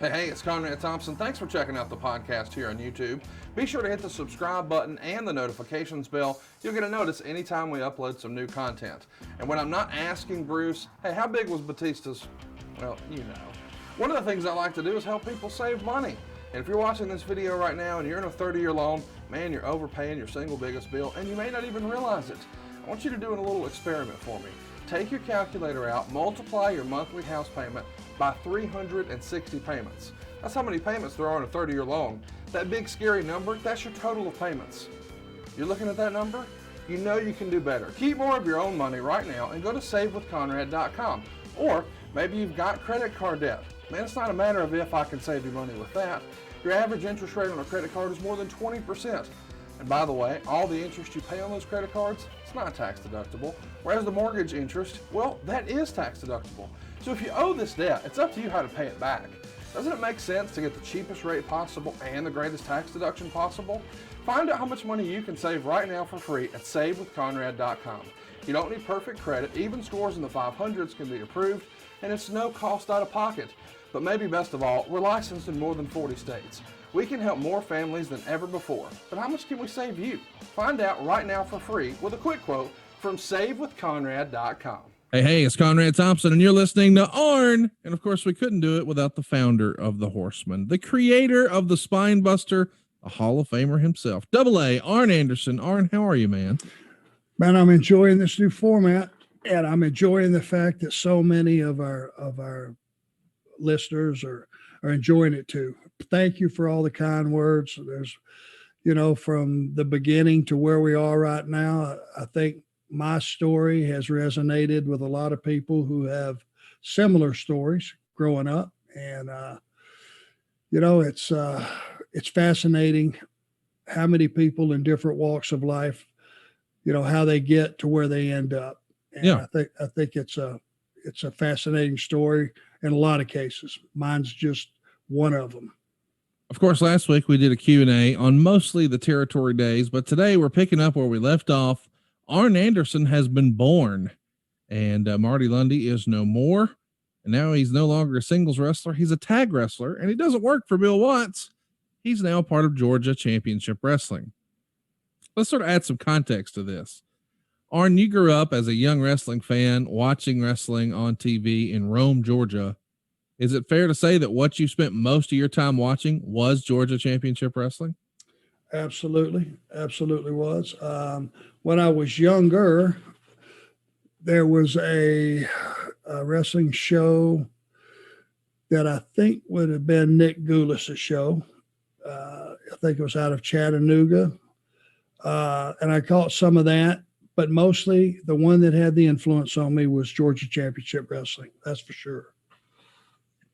Hey, it's Conrad Thompson. Thanks for checking out the podcast here on YouTube. Be sure to hit the subscribe button and the notifications bell. You'll get a notice anytime we upload some new content. And when I'm not asking Bruce, hey, how big was Batista's? Well, you know. One of the things I like to do is help people save money. And if you're watching this video right now and you're in a 30-year loan, man, you're overpaying your single biggest bill and you may not even realize it. I want you to do a little experiment for me. Take your calculator out, multiply your monthly house payment by 360 payments. That's how many payments there are on a 30-year loan. That big scary number, that's your total of payments. You're looking at that number? You know you can do better. Keep more of your own money right now and go to savewithconrad.com. Or maybe you've got credit card debt. Man, it's not a matter of if I can save you money with that. Your average interest rate on a credit card is more than 20%. And by the way, all the interest you pay on those credit cards, it's not tax deductible. Whereas the mortgage interest, well, that is tax deductible. So if you owe this debt, it's up to you how to pay it back. Doesn't it make sense to get the cheapest rate possible and the greatest tax deduction possible? Find out how much money you can save right now for free at savewithconrad.com. You don't need perfect credit. Even scores in the 500s can be approved, and it's no cost out of pocket. But maybe best of all, we're licensed in more than 40 states. We can help more families than ever before. But how much can we save you? Find out right now for free with a quick quote from savewithconrad.com. Hey, it's Conrad Thompson, and you're listening to Arn. And of course, we couldn't do it without the founder of the Horsemen, the creator of the Spine Buster, a Hall of Famer himself. Double A, Arn Anderson. Arn, how are you, man? Man, I'm enjoying this new format, and I'm enjoying the fact that so many of our listeners are enjoying it too. Thank you for all the kind words. There's, from the beginning to where we are right now, I think my story has resonated with a lot of people who have similar stories growing up. And, it's fascinating how many people in different walks of life, how they get to where they end up. And yeah. I think it's a fascinating story in a lot of cases. Mine's just one of them. Of course, last week we did a Q&A on mostly the territory days, but today we're picking up where we left off. Arn Anderson has been born, and Marty Lunde is no more. And now he's no longer a singles wrestler. He's a tag wrestler, and he doesn't work for Bill Watts. He's now part of Georgia Championship Wrestling. Let's sort of add some context to this. Arn, you grew up as a young wrestling fan, watching wrestling on TV in Rome, Georgia. Is it fair to say that what you spent most of your time watching was Georgia Championship Wrestling? Absolutely was. When I was younger, there was a wrestling show that I think would have been Nick Goulas' show. I think it was out of Chattanooga. And I caught some of that, but mostly the one that had the influence on me was Georgia Championship Wrestling. That's for sure.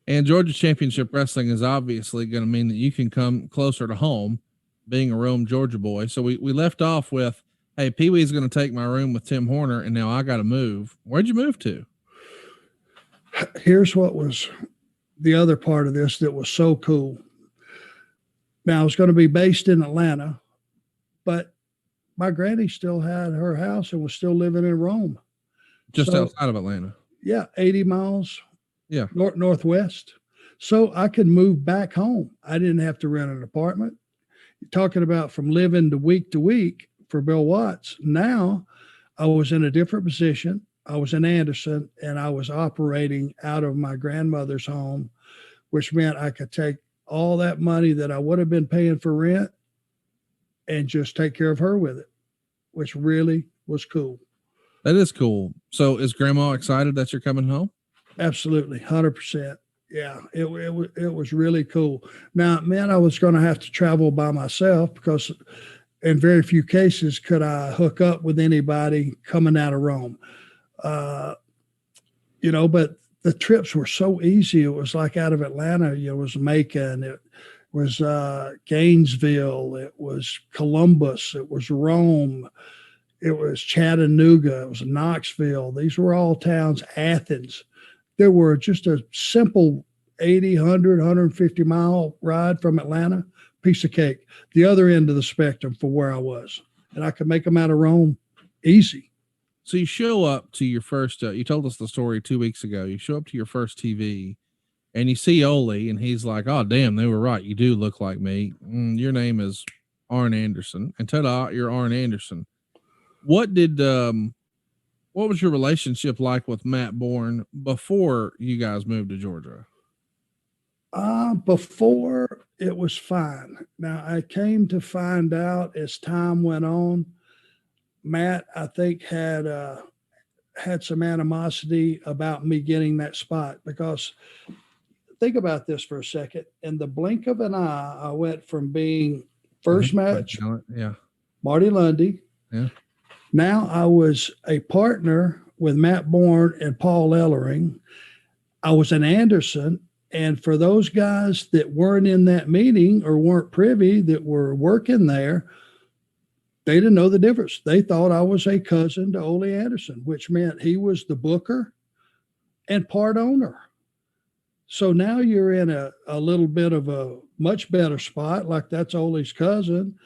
And Georgia Championship Wrestling is obviously going to mean that you can come closer to home, being a Rome, Georgia boy. So we left off with, hey, Pee Wee's going to take my room with Tim Horner, and now I got to move. Where'd you move to? Here's what was the other part of this that was so cool. Now, I was going to be based in Atlanta, but my granny still had her house and was still living in Rome. Just outside of Atlanta. Yeah, 80 miles. Yeah. Northwest. So I could move back home. I didn't have to rent an apartment. You're talking about from living to week for Bill Watts. Now I was in a different position. I was in Anderson and I was operating out of my grandmother's home, which meant I could take all that money that I would have been paying for rent and just take care of her with it, which really was cool. That is cool. So is Grandma excited that you're coming home? Absolutely. 100%. Yeah, it was really cool. Now, man, I was going to have to travel by myself because in very few cases could I hook up with anybody coming out of Rome. But the trips were so easy. It was like out of Atlanta, it was Macon, it was Gainesville, it was Columbus, it was Rome, it was Chattanooga, it was Knoxville. These were all towns, Athens. There were just a simple 80, 100, 150 mile ride from Atlanta, piece of cake, the other end of the spectrum for where I was. And I could make them out of Rome easy. So you show up to your first, you told us the story 2 weeks ago. You show up to your first TV and you see Ole, and he's like, "Oh, damn, they were right. You do look like me. Your name is Arn Anderson." And ta-da, you're Arn Anderson. What was your relationship like with Matt Bourne before you guys moved to Georgia? Before it was fine. Now I came to find out as time went on, Matt, I think had some animosity about me getting that spot, because think about this for a second. In the blink of an eye, I went from being first match, yeah, Marty Lunde. Yeah. Now I was a partner with Matt Bourne and Paul Ellering. I was an Anderson. And for those guys that weren't in that meeting or weren't privy, that were working there, they didn't know the difference. They thought I was a cousin to Ole Anderson, which meant he was the booker and part owner. So now you're in a little bit of a much better spot, like that's Ole's cousin.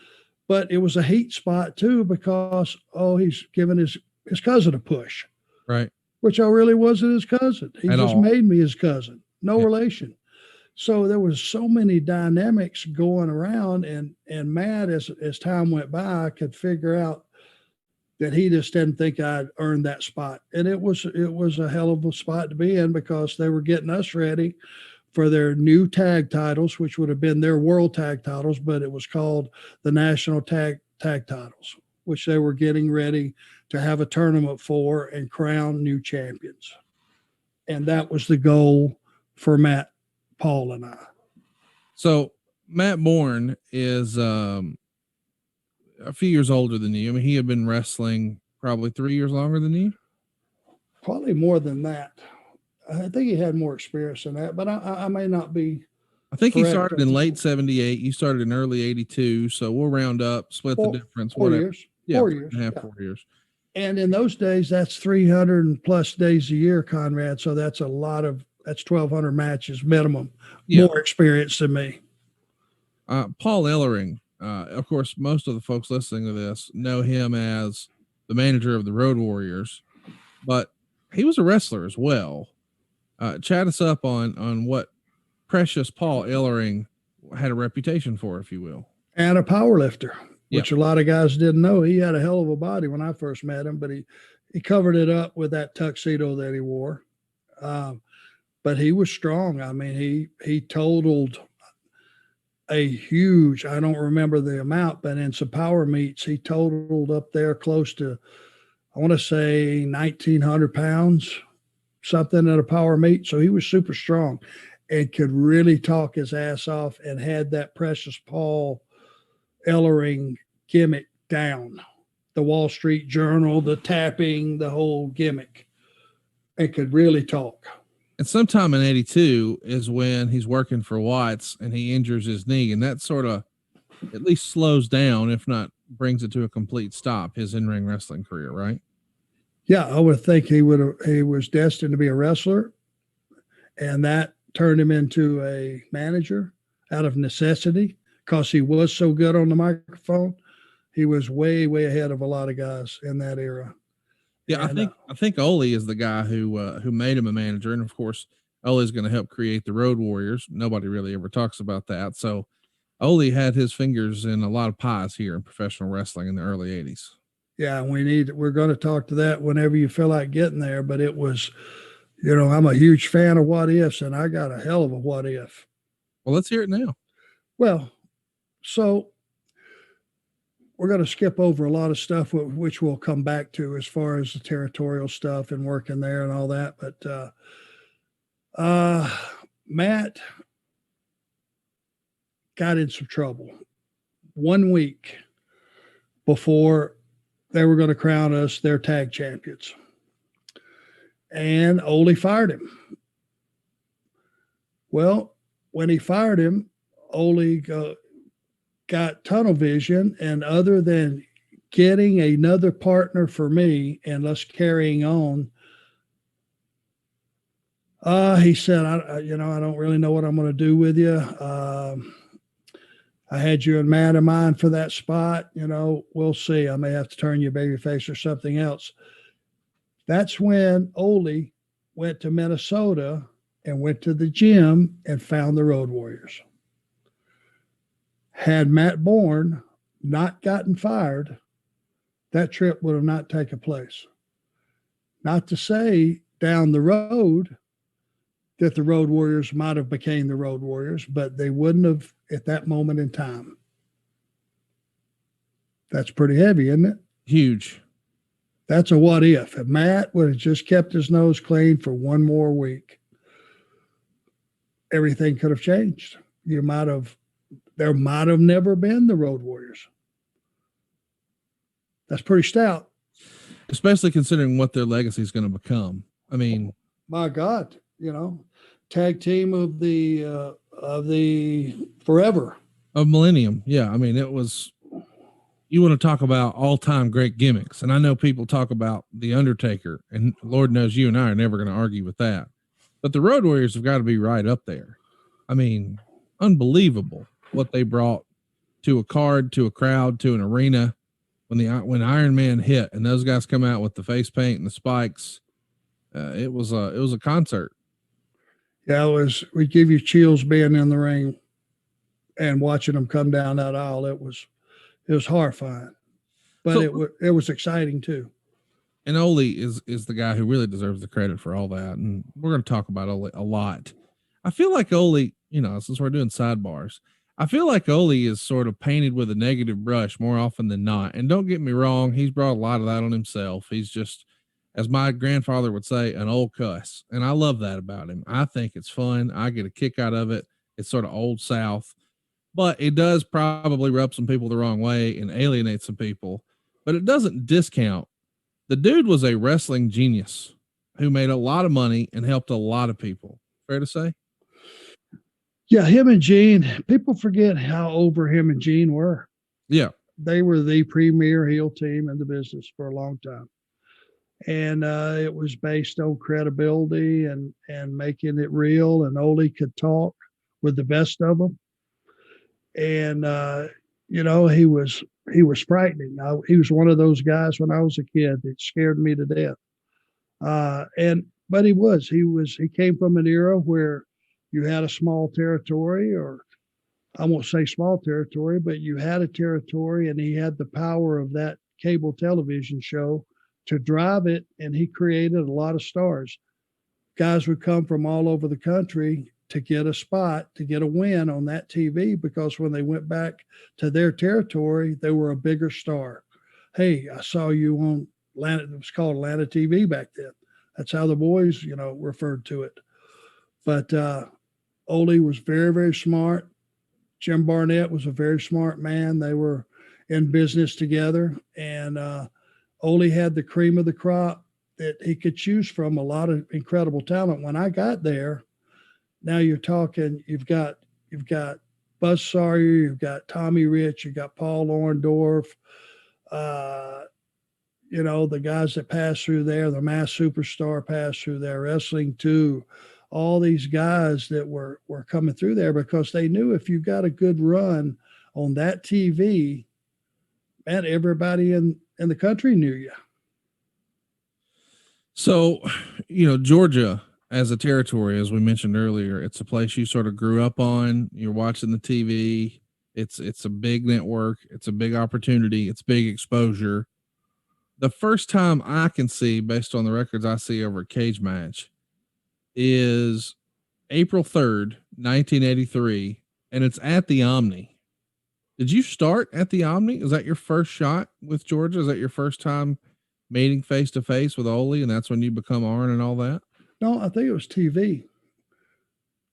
But it was a heat spot too, because, he's giving his cousin a push. Right. Which I really wasn't his cousin. He just made me his cousin. No relation. So there was so many dynamics going around, and Matt, as time went by, I could figure out that he just didn't think I'd earned that spot. And it was a hell of a spot to be in, because they were getting us ready for their new tag titles, which would have been their world tag titles, but it was called the national tag titles, which they were getting ready to have a tournament for and crown new champions. And that was the goal for Matt, Paul, and I. So Matt Bourne is a few years older than you. I mean, he had been wrestling probably 3 years longer than you. Probably more than that. I think he had more experience than that, but I may not be. I think he started in late 78. You started in early 82. So we'll round up, split the difference. 4 years. Yeah, 4 years. 4 years. And in those days, that's 300 plus days a year, Conrad. So that's that's 1,200 matches minimum. Yeah. More experience than me. Paul Ellering, of course, most of the folks listening to this know him as the manager of the Road Warriors, but he was a wrestler as well. Chat us up on what precious Paul Ellering had a reputation for, if you will. And a power lifter, which a lot of guys didn't know. He had a hell of a body when I first met him, but he covered it up with that tuxedo that he wore. But he was strong. I mean, he totaled a huge, I don't remember the amount, but in some power meets, he totaled up there close to, I want to say 1,900 pounds, something at a power meet. So he was super strong and could really talk his ass off, and had that precious Paul Ellering gimmick down. The Wall Street Journal, the tapping, the whole gimmick. And could really talk. And sometime in 82 is when he's working for Watts and he injures his knee, and that sort of at least slows down, if not brings it to a complete stop, his in-ring wrestling career, right? Yeah, I would think he was destined to be a wrestler, and that turned him into a manager out of necessity, because he was so good on the microphone. He was way, way ahead of a lot of guys in that era. Yeah, and I think Ole is the guy who made him a manager, and of course, Ole is going to help create the Road Warriors. Nobody really ever talks about that. So, Ole had his fingers in a lot of pies here in professional wrestling in the early 80s. Yeah, we're going to talk to that whenever you feel like getting there. But it was, I'm a huge fan of What Ifs, and I got a hell of a What If. Well, let's hear it now. Well, so we're going to skip over a lot of stuff, which we'll come back to as far as the territorial stuff and working there and all that. But Matt got in some trouble 1 week before they were going to crown us their tag champions. And Ole fired him. Well, when he fired him, Ole got tunnel vision, and other than getting another partner for me and us carrying on, he said, I don't really know what I'm going to do with you. I had you and Matt in mind for that spot. We'll see. I may have to turn you babyface or something else. That's when Ole went to Minnesota and went to the gym and found the Road Warriors. Had Matt Bourne not gotten fired, that trip would have not taken place. Not to say down the road that the Road Warriors might have became the Road Warriors, but they wouldn't have at that moment in time. That's pretty heavy, isn't it? Huge. That's a what if. If Matt would have just kept his nose clean for one more week, everything could have changed. There might have never been the Road Warriors. That's pretty stout. Especially considering what their legacy is going to become. I mean, my God, tag team of the forever. Of millennium. Yeah. I mean, it was, you want to talk about all-time great gimmicks. And I know people talk about The Undertaker, and Lord knows you and I are never going to argue with that. But the Road Warriors have got to be right up there. I mean, unbelievable what they brought to a card, to a crowd, to an arena. When Iron Man hit and those guys come out with the face paint and the spikes, it was a concert. Yeah, we give you chills being in the ring and watching them come down that aisle. It was horrifying, but it was exciting too. And Ole is the guy who really deserves the credit for all that. And we're going to talk about Ole a lot. I feel like Ole, since we're doing sidebars, I feel like Ole is sort of painted with a negative brush more often than not. And don't get me wrong, he's brought a lot of that on himself. He's just, as my grandfather would say, an old cuss. And I love that about him. I think it's fun. I get a kick out of it. It's sort of old South, but it does probably rub some people the wrong way and alienate some people, but it doesn't discount. The dude was a wrestling genius who made a lot of money and helped a lot of people. Fair to say? Yeah, him and Gene, people forget how over him and Gene were. Yeah. They were the premier heel team in the business for a long time. And it was based on credibility and making it real. And Ole could talk with the best of them. And, he was frightening. He was one of those guys when I was a kid that scared me to death. But he came from an era where you had a small territory, or I won't say small territory, but you had a territory, and he had the power of that cable television show to drive it. And he created a lot of stars. Guys would come from all over the country to get a spot, to get a win on that TV, because when they went back to their territory, they were a bigger star. Hey, I saw you on Atlanta. It was called Atlanta TV back then. That's how the boys, referred to it. But Ole was very, very smart. Jim Barnett was a very smart man. They were in business together. And Ole had the cream of the crop that he could choose from, a lot of incredible talent. When I got there, now you're talking, you've got Buzz Sawyer, you've got Tommy Rich, you've got Paul Orndorff, the guys that passed through there, the Mass Superstar passed through there, Wrestling 2, all these guys that were coming through there, because they knew if you got a good run on that TV, man, everybody in the country knew you. So, Georgia as a territory, as we mentioned earlier, it's a place you sort of grew up on. You're watching the TV. It's a big network. It's a big opportunity. It's big exposure. The first time I can see, based on the records I see over a cage match, is April 3rd, 1983, and it's at the Omni. Did you start at the Omni? Is that your first shot with Georgia? Is that your first time meeting face to face with Ole, and that's when you become Arn and all that? No, I think it was TV.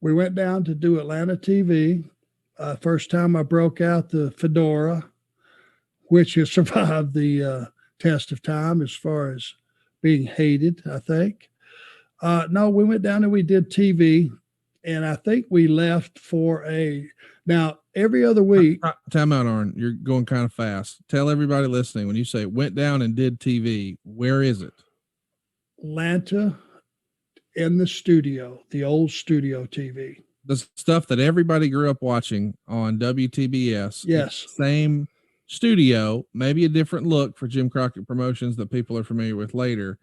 We went down to do Atlanta TV. First time I broke out the fedora, which has survived the test of time as far as being hated, I think. No, we went down and we did TV, and I think we left for now every other week. Time out, Arn. You're going kind of fast. Tell everybody listening, when you say went down and did TV, where is it? Atlanta, in the studio, the old studio TV. The stuff that everybody grew up watching on WTBS. Yes. Same studio, maybe a different look for Jim Crockett Promotions that people are familiar with later,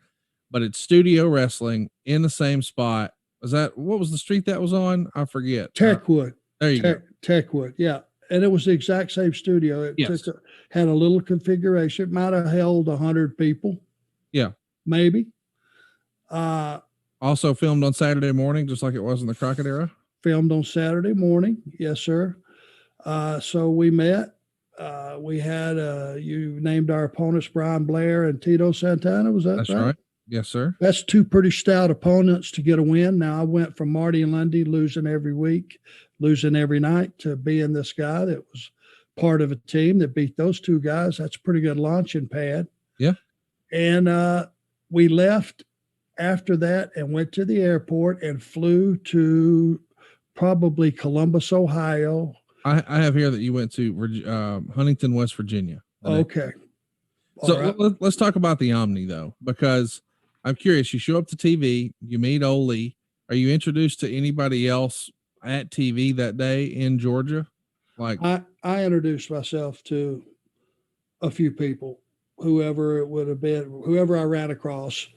but it's studio wrestling in the same spot What was the street that was on? I forget. Techwood. There you go. Techwood. Yeah. And it was the exact same studio. It Yes. had a little configuration. It might have held 100 people. Yeah. Maybe. Also filmed on Saturday morning, just like it was in the Crockett era. Filmed on Saturday morning. Yes, sir. So we met. We had, you named our opponents, Brian Blair and Tito Santana. Was that That's right? Yes, sir. That's two pretty stout opponents to get a win. Now I went from Marty Lunde losing every week, losing every night, to being this guy that was part of a team that beat those two guys. That's a pretty good launching pad. Yeah. And we left after that and went to the airport and flew to probably Columbus, Ohio. I have here that you went to Huntington, West Virginia. Okay. So right. let's talk about the Omni, though, because I'm curious. You show up to TV, you meet Ole. Are you introduced to anybody else at TV that day in Georgia? Like I introduced myself to a few people, whoever it would have been, whoever I ran across.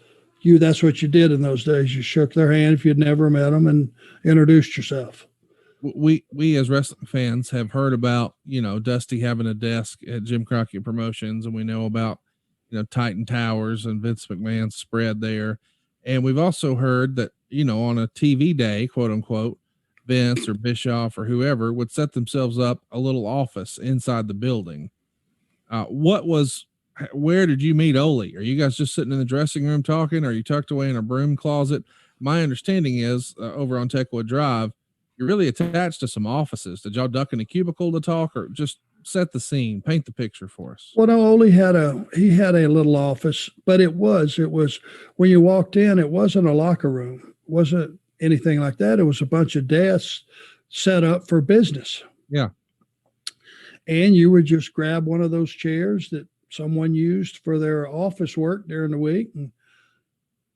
That's what you did in those days. You shook their hand if you'd never met them and introduced yourself. We as wrestling fans have heard about, Dusty having a desk at Jim Crockett Promotions, and we know about, Titan Towers and Vince McMahon's spread there. And we've also heard that, on a TV day, quote unquote, Vince or Bischoff or whoever would set themselves up a little office inside the building. Where did you meet Ole? Are you guys just sitting in the dressing room talking? Or are you tucked away in a broom closet? My understanding is over on Techwood Drive, you're really attached to some offices. Did y'all duck in a cubicle to talk, or just set the scene, paint the picture for us? Well, no, Ole had a little office, but it was when you walked in, it wasn't a locker room. It wasn't anything like that. It was a bunch of desks set up for business. Yeah. And you would just grab one of those chairs that someone used for their office work during the week and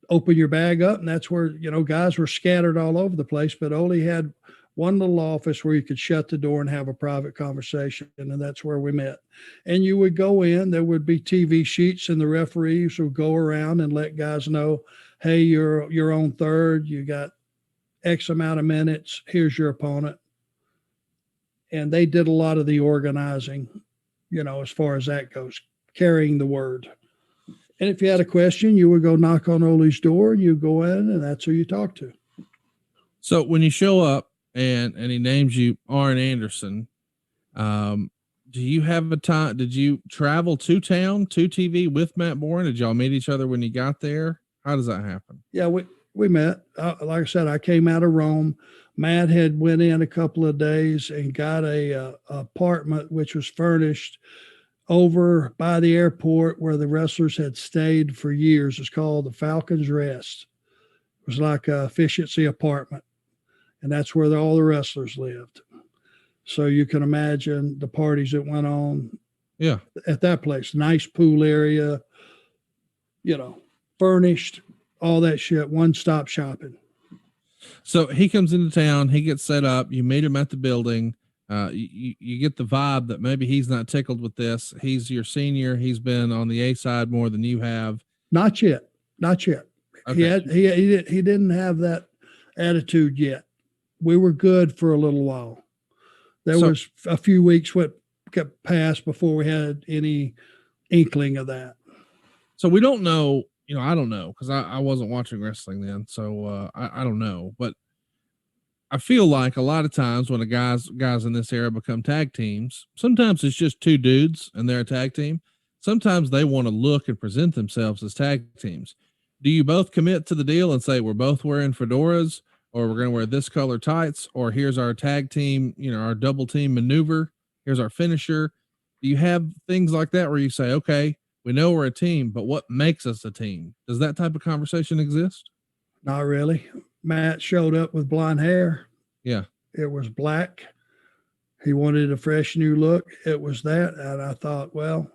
open your bag up. And that's where, guys were scattered all over the place, but Ole had one little office where you could shut the door and have a private conversation. And that's where we met. And you would go in, there would be TV sheets, and the referees would go around and let guys know, hey, you're on third. You got X amount of minutes. Here's your opponent. And they did a lot of the organizing, as far as that goes, carrying the word. And if you had a question, you would go knock on Ole's door, and you go in, and that's who you talk to. So when you show up and he names you Arn Anderson, do you have a time? Did you travel to town to TV with Matt Bourne? Did y'all meet each other when you got there? How does that happen? Yeah, we met. Like I said, I came out of Rome. Matt had went in a couple of days and got a apartment which was furnished over by the airport where the wrestlers had stayed for years. It's called the Falcon's Rest. It was like a efficiency apartment, and that's where all the wrestlers lived. So you can imagine the parties that went on. Yeah, at that place. Nice pool area, furnished, all that shit. One-stop shopping. So he comes into town, he gets set up, you meet him at the building. You get the vibe that maybe he's not tickled with this. He's your senior. He's been on the A side more than you have. Not yet. Okay. He didn't have that attitude yet. We were good for a little while. There was a few weeks what kept passed before we had any inkling of that. So we don't know, I don't know, because I wasn't watching wrestling then. So I don't know, but I feel like a lot of times when guys in this era become tag teams, sometimes it's just two dudes and they're a tag team. Sometimes they want to look and present themselves as tag teams. Do you both commit to the deal and say, we're both wearing fedoras, or we're going to wear this color tights, or here's our tag team, our double team maneuver, here's our finisher? Do you have things like that where you say, okay, we know we're a team, but what makes us a team? Does that type of conversation exist? Not really. Matt showed up with blonde hair. Yeah. It was black. He wanted a fresh new look. It was that. And I thought, well,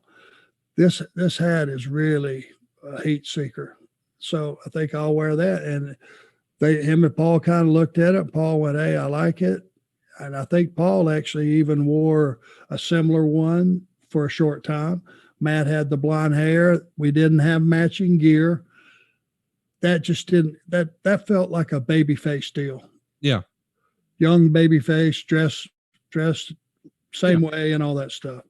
this hat is really a heat seeker. So I think I'll wear that. And him and Paul kind of looked at it. Paul went, hey, I like it. And I think Paul actually even wore a similar one for a short time. Matt had the blonde hair. We didn't have matching gear. that just didn't, that felt like a baby face deal. Yeah. Young baby face, dressed same way and all that stuff.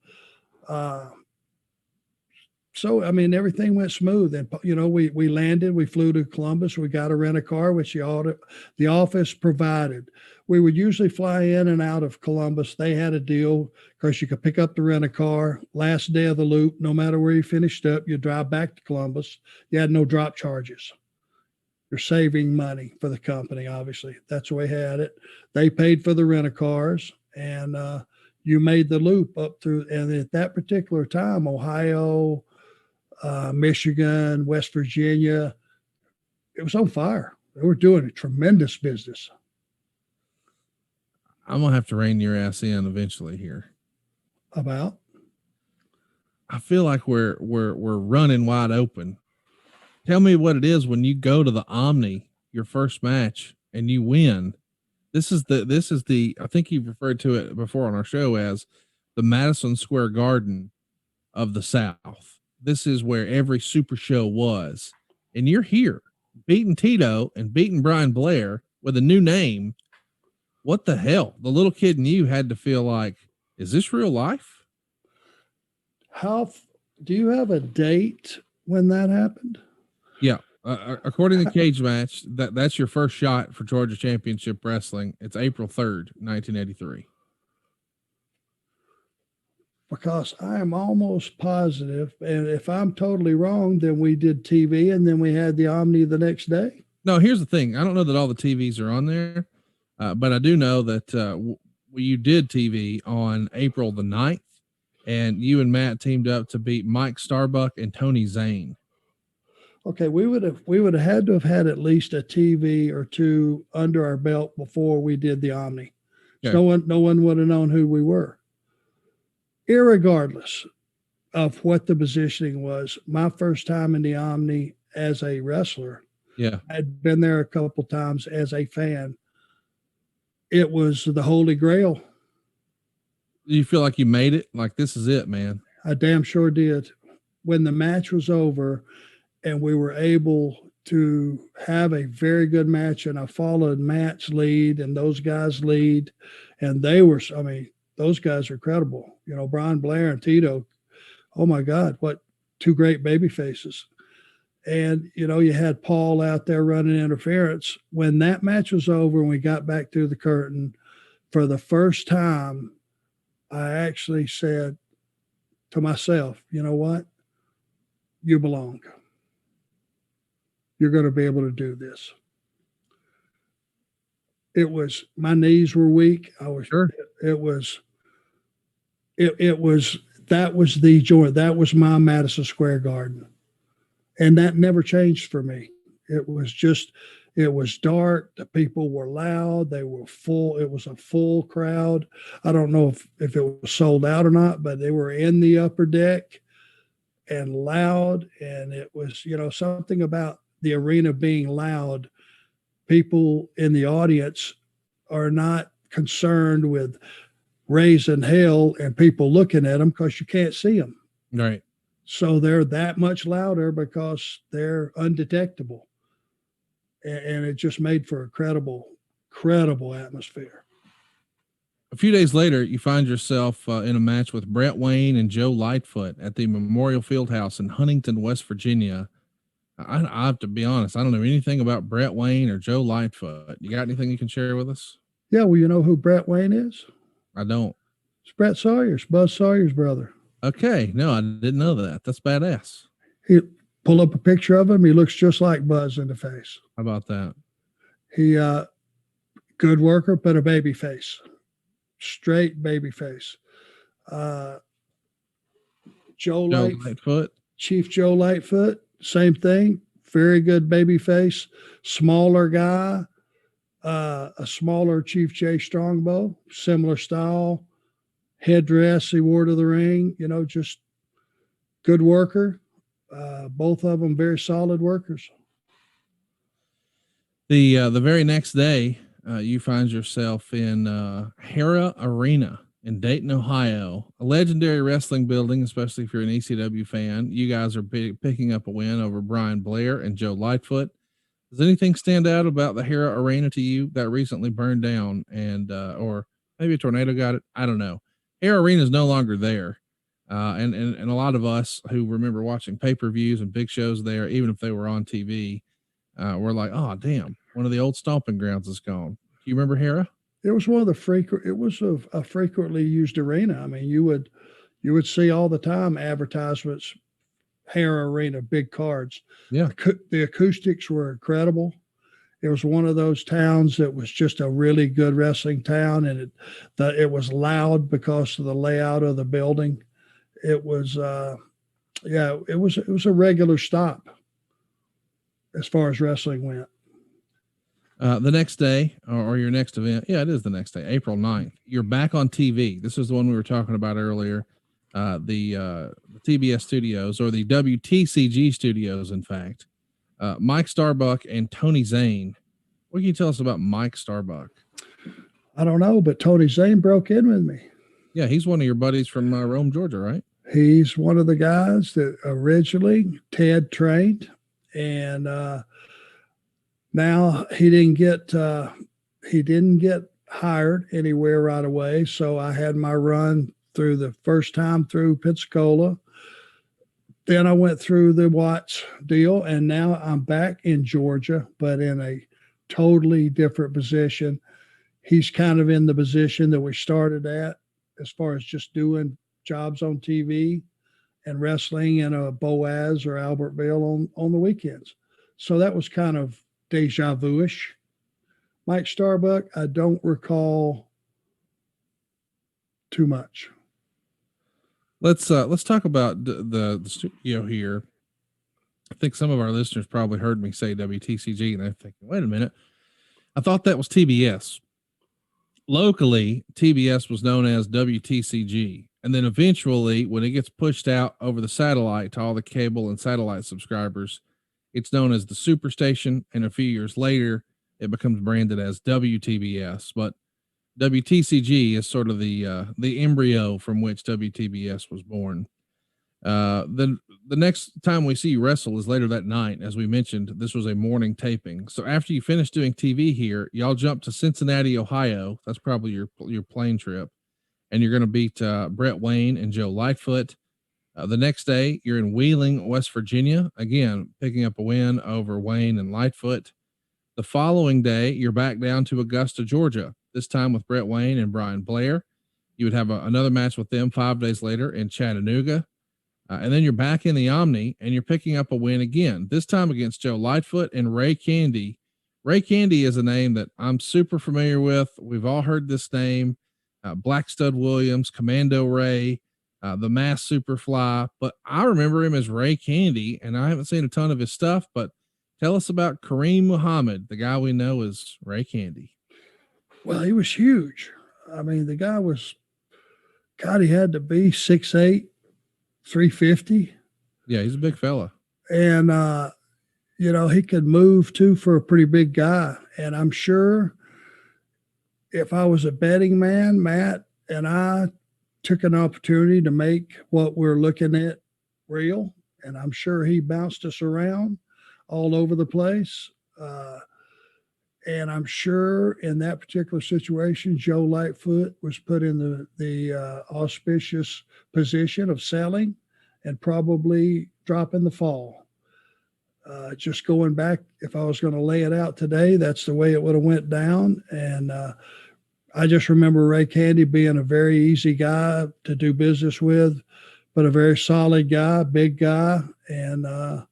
So, I mean, everything went smooth. And, we landed, we flew to Columbus, we got a rent a car, which the office provided. We would usually fly in and out of Columbus. They had a deal because you could pick up the rent a car last day of the loop. No matter where you finished up, you drive back to Columbus. You had no drop charges. You're saving money for the company, obviously. That's the way they had it. They paid for the rent a cars, and you made the loop up through. And at that particular time, Ohio, Michigan, West Virginia, it was on fire. They were doing a tremendous business. I'm gonna have to rein your ass in eventually here. About? I feel like we're running wide open. Tell me what it is when you go to the Omni, your first match, and you win. This is the I think you've referred to it before on our show as the Madison Square Garden of the South. This is where every super show was. And you're here beating Tito and beating Brian Blair with a new name. What the hell? The little kid in you had to feel like, is this real life? Do you have a date when that happened? Yeah. According to Cage Match, that's your first shot for Georgia Championship Wrestling. It's April 3rd, 1983. Because I am almost positive, and if I'm totally wrong, then we did TV and then we had the Omni the next day. No, here's the thing. I don't know that all the TVs are on there, but I do know that you did TV on April the 9th, and you and Matt teamed up to beat Mike Starbuck and Tony Zane. Okay, we would have had to have had at least a TV or two under our belt before we did the Omni. Okay. So no one would have known who we were. Irregardless of what the positioning was, my first time in the Omni as a wrestler, I'd been there a couple times as a fan. It was the Holy Grail. You feel like you made it? Like, this is it, man. I damn sure did. When the match was over and we were able to have a very good match, and I followed Matt's lead and those guys' lead, and those guys are credible. Brian Blair and Tito, oh my God, what two great baby faces. And, you had Paul out there running interference. When that match was over and we got back through the curtain, for the first time, I actually said to myself, you know what? You belong. You're going to be able to do this. My knees were weak. That was the joy. That was my Madison Square Garden. And that never changed for me. It was dark. The people were loud. They were full. It was a full crowd. I don't know if it was sold out or not, but they were in the upper deck and loud. And it was, something about the arena being loud. People in the audience are not concerned with raising hell and people looking at them because you can't see them. Right. So they're that much louder because they're undetectable. And it just made for a credible atmosphere. A few days later, you find yourself in a match with Brett Wayne and Joe Lightfoot at the Memorial Fieldhouse in Huntington, West Virginia. I have to be honest, I don't know anything about Brett Wayne or Joe Lightfoot. You got anything you can share with us? Yeah, well, you know who Brett Wayne is? I don't. It's Brett Sawyer's, Buzz Sawyer's brother. Okay, no, I didn't know that. That's badass. He pull up a picture of him. He looks just like Buzz in the face. How about that? He good worker, but a baby face, straight baby face. Joe Lightfoot, Chief Joe Lightfoot, same thing. Very good baby face, smaller guy, a smaller Chief Jay Strongbow, similar style, headdress he wore to the ring, just good worker. Both of them very solid workers. The very next day, you find yourself in Hera Arena in Dayton, Ohio, a legendary wrestling building, especially if you're an ECW fan. You guys are picking up a win over Brian Blair and Joe Lightfoot. Does anything stand out about the Hera Arena to you that recently burned down and, or maybe a tornado got it? I don't know. Hera Arena is no longer there. And a lot of us who remember watching pay-per-views and big shows there, even if they were on TV, we're like, oh, damn, one of the old stomping grounds is gone. Do you remember Hera? It was one of the it was a frequently used arena. I mean, you would see all the time advertisements, Hera Arena, big cards. Yeah. The acoustics were incredible. It was one of those towns that was just a really good wrestling town, and it was loud because of the layout of the building. It was, it was a regular stop as far as wrestling went. The next day or your next event. Yeah, it is the next day, April 9th. You're back on TV. This is the one we were talking about earlier. The TBS studios, or the WTCG studios, in fact. Mike Starbuck and Tony Zane. What can you tell us about Mike Starbuck? I don't know, but Tony Zane broke in with me. Yeah, he's one of your buddies from Rome, Georgia, right? He's one of the guys that originally Ted trained, and now he didn't get hired anywhere right away. So I had my run through the first time through Pensacola. Then I went through the Watts deal, and now I'm back in Georgia, but in a totally different position. He's kind of in the position that we started at, as far as just doing jobs on TV and wrestling in a Boaz or Albertville on the weekends. So that was kind of deja vu-ish. Mike Starbuck, I don't recall too much. Let's talk about the studio here. I think some of our listeners probably heard me say WTCG, and they're thinking, wait a minute, I thought that was TBS. Locally, TBS was known as WTCG. And then eventually, when it gets pushed out over the satellite to all the cable and satellite subscribers, it's known as the Superstation. And a few years later, it becomes branded as WTBS. But WTCG is sort of the embryo from which WTBS was born. Then the next time we see you wrestle is later that night. As we mentioned, this was a morning taping. So after you finish doing TV here, y'all jump to Cincinnati, Ohio. That's probably your plane trip. And you're going to beat Brett Wayne and Joe Lightfoot. The next day, you're in Wheeling, West Virginia, again, picking up a win over Wayne and Lightfoot. The following day, you're back down to Augusta, Georgia, this time with Brett Wayne and Brian Blair. You would have another match with them 5 days later in Chattanooga. And then you're back in the Omni, and you're picking up a win again, this time against Joe Lightfoot and Ray Candy. Ray Candy is a name that I'm super familiar with. We've all heard this name. Black Stud Williams, Commando Ray, the Mass Superfly, but I remember him as Ray Candy, and I haven't seen a ton of his stuff, but tell us about Kareem Muhammad, the guy we know as Ray Candy. Well, he was huge. I mean, the guy was, God, he had to be 6'8", 350. Yeah, he's a big fella. And, he could move too for a pretty big guy. And I'm sure if I was a betting man, Matt and I took an opportunity to make what we're looking at real, and I'm sure he bounced us around all over the place. And I'm sure in that particular situation, Joe Lightfoot was put in the auspicious position of selling and probably dropping the fall. Just going back, if I was going to lay it out today, that's the way it would have went down. And I just remember Ray Candy being a very easy guy to do business with, but a very solid guy, big guy. And that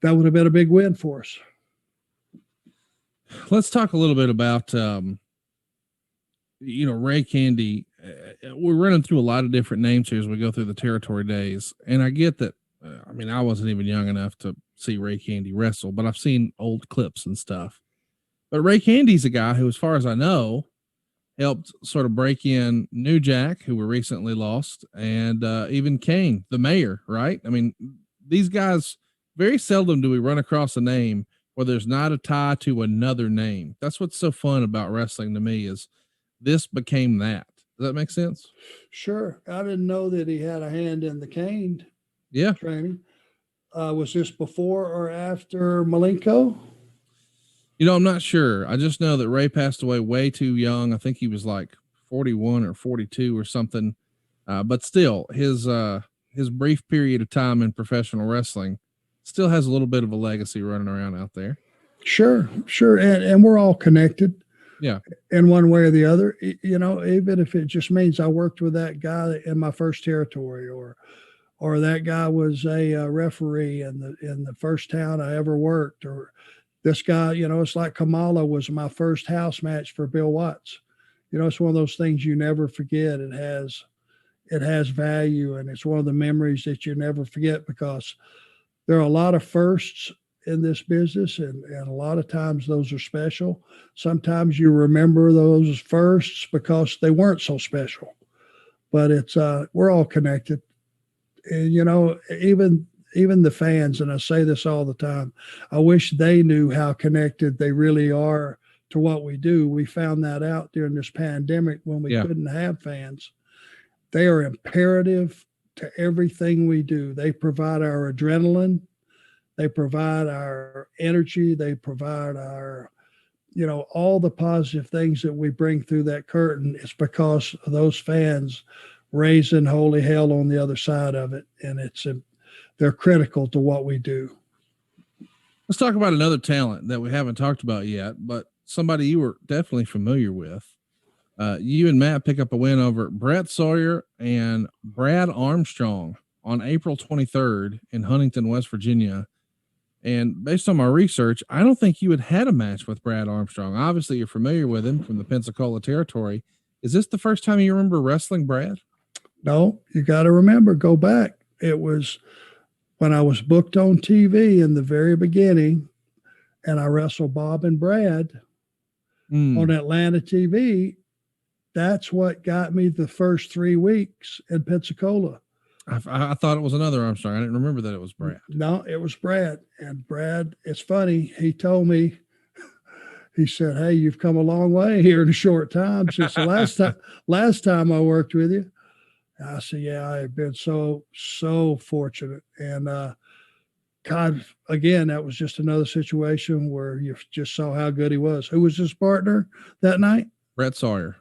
would have been a big win for us. Let's talk a little bit about, Ray Candy. We're running through a lot of different names here as we go through the territory days. And I get that. I wasn't even young enough to see Ray Candy wrestle, but I've seen old clips and stuff. But Ray Candy's a guy who, as far as I know, helped sort of break in New Jack, who were recently lost, and even Kane, the mayor, right? I mean, these guys, very seldom do we run across a name where there's not a tie to another name. That's what's so fun about wrestling to me, is this became that. Does that make sense? Sure. I didn't know that he had a hand in the Kane training. Was this before or after Malenko? I'm not sure. I just know that Ray passed away way too young. I think he was like 41 or 42 or something. But still, his brief period of time in professional wrestling still has a little bit of a legacy running around out there. Sure. And we're all connected. Yeah. In one way or the other, even if it just means I worked with that guy in my first territory, or that guy was a referee in the first town I ever worked, or this guy, it's like Kamala was my first house match for Bill Watts. It's one of those things you never forget. It has value, and it's one of the memories that you never forget, because there are a lot of firsts in this business, and a lot of times those are special. Sometimes you remember those firsts because they weren't so special, but it's we're all connected. And even the fans, and I say this all the time, I wish they knew how connected they really are to what we do. We found that out during this pandemic when we couldn't have fans. They are imperative to everything we do. They provide our adrenaline. They provide our energy. They provide our, all the positive things that we bring through that curtain. It's because of those fans raising holy hell on the other side of it. And they're critical to what we do. Let's talk about another talent that we haven't talked about yet, but somebody you were definitely familiar with. You and Matt pick up a win over Brett Sawyer and Brad Armstrong on April 23rd in Huntington, West Virginia. And based on my research, I don't think you had a match with Brad Armstrong. Obviously, you're familiar with him from the Pensacola territory. Is this the first time you remember wrestling Brad? No, you got to remember, go back. It was when I was booked on TV in the very beginning, and I wrestled Bob and Brad on Atlanta TV. That's what got me the first 3 weeks in Pensacola. I thought it was another Armstrong. I didn't remember that it was Brad. No, it was Brad. And Brad, it's funny. He told me, he said, "Hey, you've come a long way here in a short time since the last time I worked with you." And I said, "Yeah, I have been so fortunate." And God, again, that was just another situation where you just saw how good he was. Who was his partner that night? Brett Sawyer.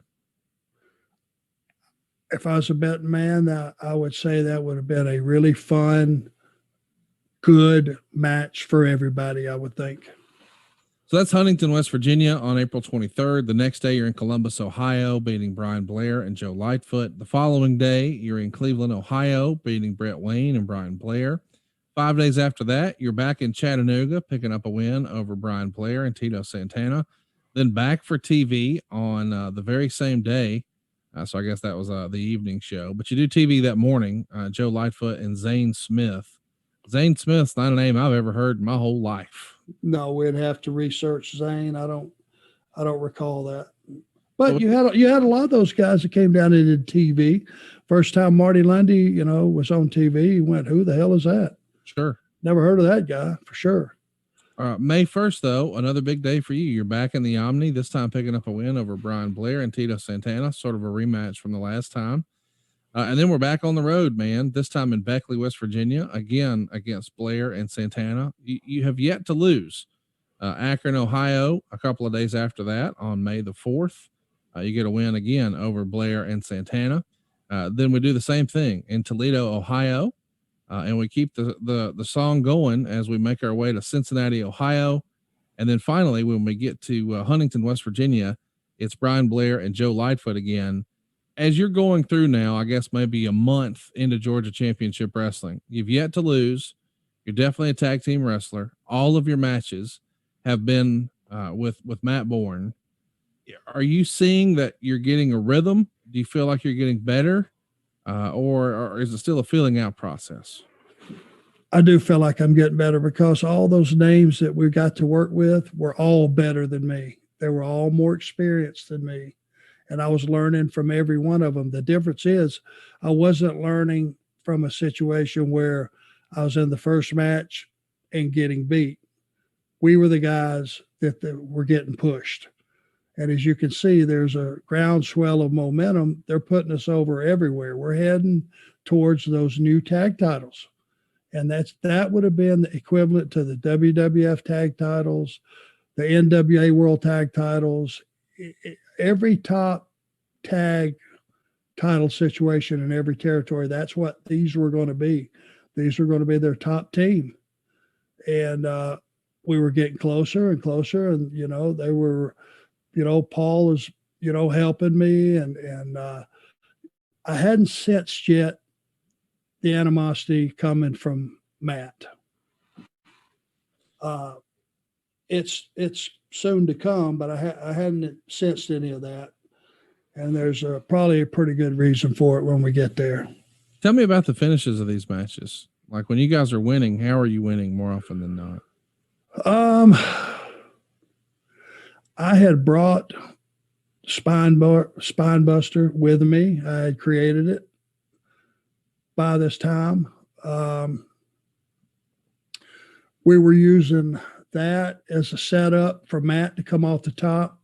If I was a betting man, I would say that would have been a really fun, good match for everybody, I would think. So that's Huntington, West Virginia on April 23rd. The next day, you're in Columbus, Ohio, beating Brian Blair and Joe Lightfoot. The following day, you're in Cleveland, Ohio, beating Brett Wayne and Brian Blair. 5 days after that, you're back in Chattanooga, picking up a win over Brian Blair and Tito Santana. Then back for TV on the very same day. So I guess that was the evening show. But you do TV that morning, Joe Lightfoot and Zane Smith. Zane Smith's not a name I've ever heard in my whole life. No, we'd have to research Zane. I don't recall that. But you had a lot of those guys that came down and did TV. First time Marty Lunde, was on TV, he went, "Who the hell is that?" Sure. Never heard of that guy, for sure. May 1st, though, another big day for you. You're back in the Omni, this time picking up a win over Brian Blair and Tito Santana, sort of a rematch from the last time. And then we're back on the road, man, this time in Beckley, West Virginia, again against Blair and Santana. You have yet to lose. Akron, Ohio, a couple of days after that on May the 4th. You get a win again over Blair and Santana. Then we do the same thing in Toledo, Ohio. And we keep the song going as we make our way to Cincinnati, Ohio. And then finally, when we get to Huntington, West Virginia, it's Brian Blair and Joe Lightfoot again. As you're going through now, I guess maybe a month into Georgia Championship Wrestling, you've yet to lose. You're definitely a tag team wrestler. All of your matches have been with Matt Bourne. Are you seeing that you're getting a rhythm? Do you feel like you're getting better? Or is it still a feeling out process? I do feel like I'm getting better, because all those names that we got to work with were all better than me. They were all more experienced than me. And I was learning from every one of them. The difference is I wasn't learning from a situation where I was in the first match and getting beat. We were the guys that were getting pushed. And as you can see, there's a groundswell of momentum. They're putting us over everywhere. We're heading towards those new tag titles. And that would have been the equivalent to the WWF tag titles, the NWA World Tag titles, every top tag title situation in every territory. That's what these were going to be. These were going to be their top team. And we were getting closer and closer. And, they were, Paul was, helping me. And I hadn't sensed yet the animosity coming from Matt. It's soon to come, but I hadn't sensed any of that. And there's probably a pretty good reason for it when we get there. Tell me about the finishes of these matches. Like when you guys are winning, how are you winning more often than not? I had brought Spine Buster with me. I had created it by this time. We were using that as a setup for Matt to come off the top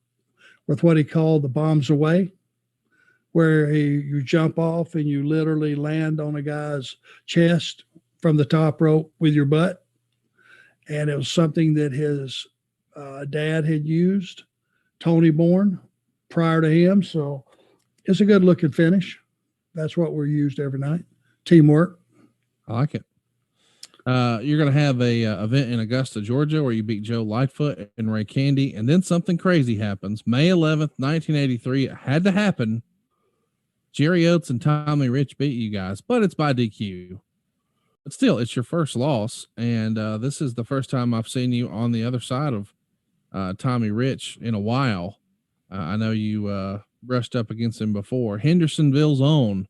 with what he called the bombs away, where you jump off and you literally land on a guy's chest from the top rope with your butt. And it was something that his dad had used, Tony Bourne, prior to him. So it's a good looking finish. That's what we're used every night. Teamwork. I like it. You're going to have a event in Augusta, Georgia, where you beat Joe Lightfoot and Ray Candy, and then something crazy happens. May 11th, 1983. It had to happen. Jerry Oates and Tommy Rich beat you guys, but it's by DQ. But still, it's your first loss, and this is the first time I've seen you on the other side of Tommy Rich in a while. I know you brushed up against him before. Hendersonville's own.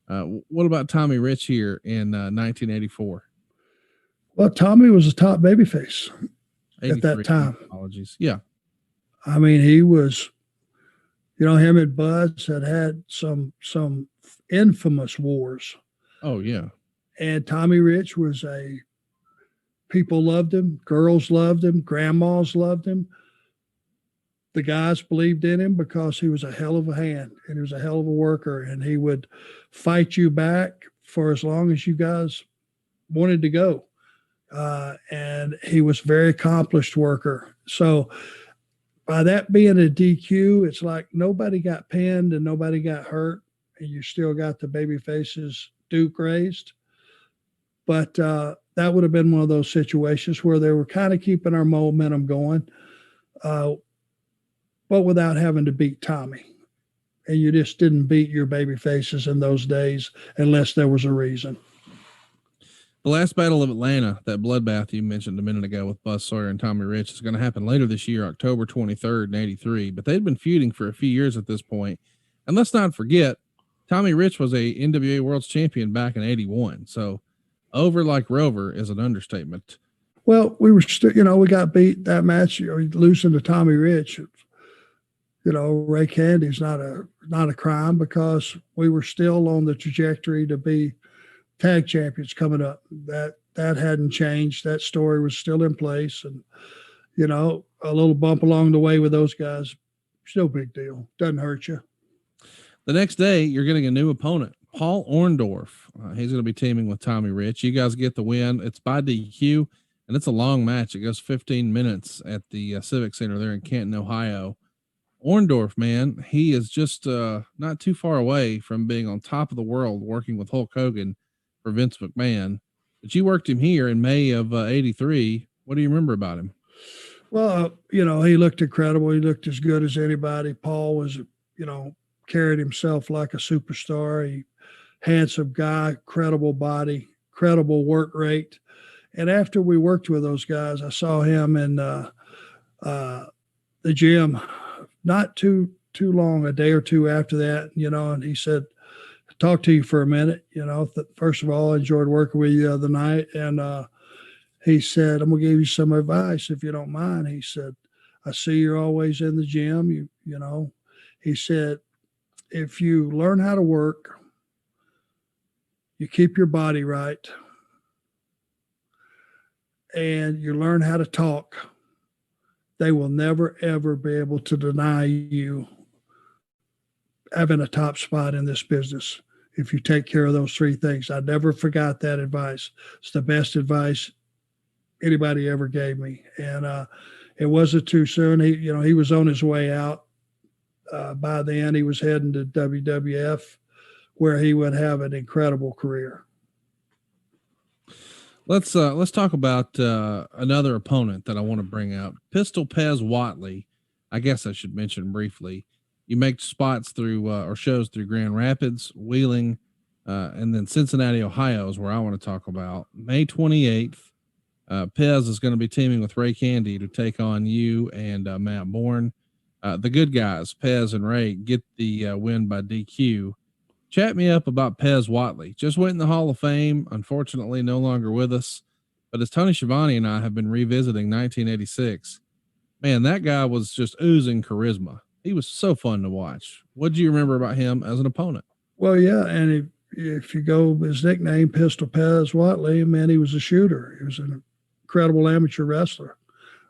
What about Tommy Rich here in 1984? Well, Tommy was a top babyface at that time. Apologies. Yeah. I mean, he was, him and Buzz had some infamous wars. Oh, yeah. And Tommy Rich was people loved him. Girls loved him. Grandmas loved him. The guys believed in him because he was a hell of a hand and he was a hell of a worker, and he would fight you back for as long as you guys wanted to go. And he was a very accomplished worker. So by that being a DQ, it's like nobody got pinned and nobody got hurt, and you still got the baby faces Duke raised. But that would have been one of those situations where they were kind of keeping our momentum going, but without having to beat Tommy. And you just didn't beat your baby faces in those days unless there was a reason. The last Battle of Atlanta, that bloodbath you mentioned a minute ago with Buzz Sawyer and Tommy Rich, is going to happen later this year, October 23rd, 83. But they'd been feuding for a few years at this point. And let's not forget, Tommy Rich was a NWA World's Champion back in 81. So over like Rover is an understatement. Well, we were still, we got beat that match, losing to Tommy Rich. Ray Candy's not a crime because we were still on the trajectory to be tag champions coming up. That hadn't changed. That story was still in place. And, a little bump along the way with those guys, it's no big deal. Doesn't hurt you. The next day, you're getting a new opponent, Paul Orndorff. He's going to be teaming with Tommy Rich. You guys get the win. It's by DQ, and it's a long match. It goes 15 minutes at the Civic Center there in Canton, Ohio. Orndorff, man, he is just not too far away from being on top of the world working with Hulk Hogan for Vince McMahon. But you worked him here in May of 83. What do you remember about him? Well, he looked incredible. He looked as good as anybody. Paul was, carried himself like a superstar. He handsome guy, credible body, credible work rate. And after we worked with those guys, I saw him in the gym not too long, a day or two after that, and he said, talk to you for a minute. First of all, I enjoyed working with you the other night. And he said, I'm going to give you some advice if you don't mind. He said, I see you're always in the gym. He said, if you learn how to work, you keep your body right, and you learn how to talk, they will never, ever be able to deny you having a top spot in this business. if you take care of those three things. I never forgot that advice. It's the best advice anybody ever gave me. And it wasn't too soon. He was on his way out. By then, he was heading to WWF, where he would have an incredible career. Let's talk about another opponent that I want to bring up. Pistol Pez Whatley. I guess I should mention briefly. You make spots through or shows through Grand Rapids, Wheeling, and then Cincinnati, Ohio is where I want to talk about. May 28th, Pez is going to be teaming with Ray Candy to take on you and Matt Bourne. The good guys, Pez and Ray, get the win by DQ. Chat me up about Pez Whatley. Just went in the Hall of Fame. Unfortunately, no longer with us. But as Tony Schiavone and I have been revisiting 1986, man, that guy was just oozing charisma. He was so fun to watch. What do you remember about him as an opponent? Well, yeah, and if you go his nickname, Pistol Pez Whatley, man, he was a shooter. He was an incredible amateur wrestler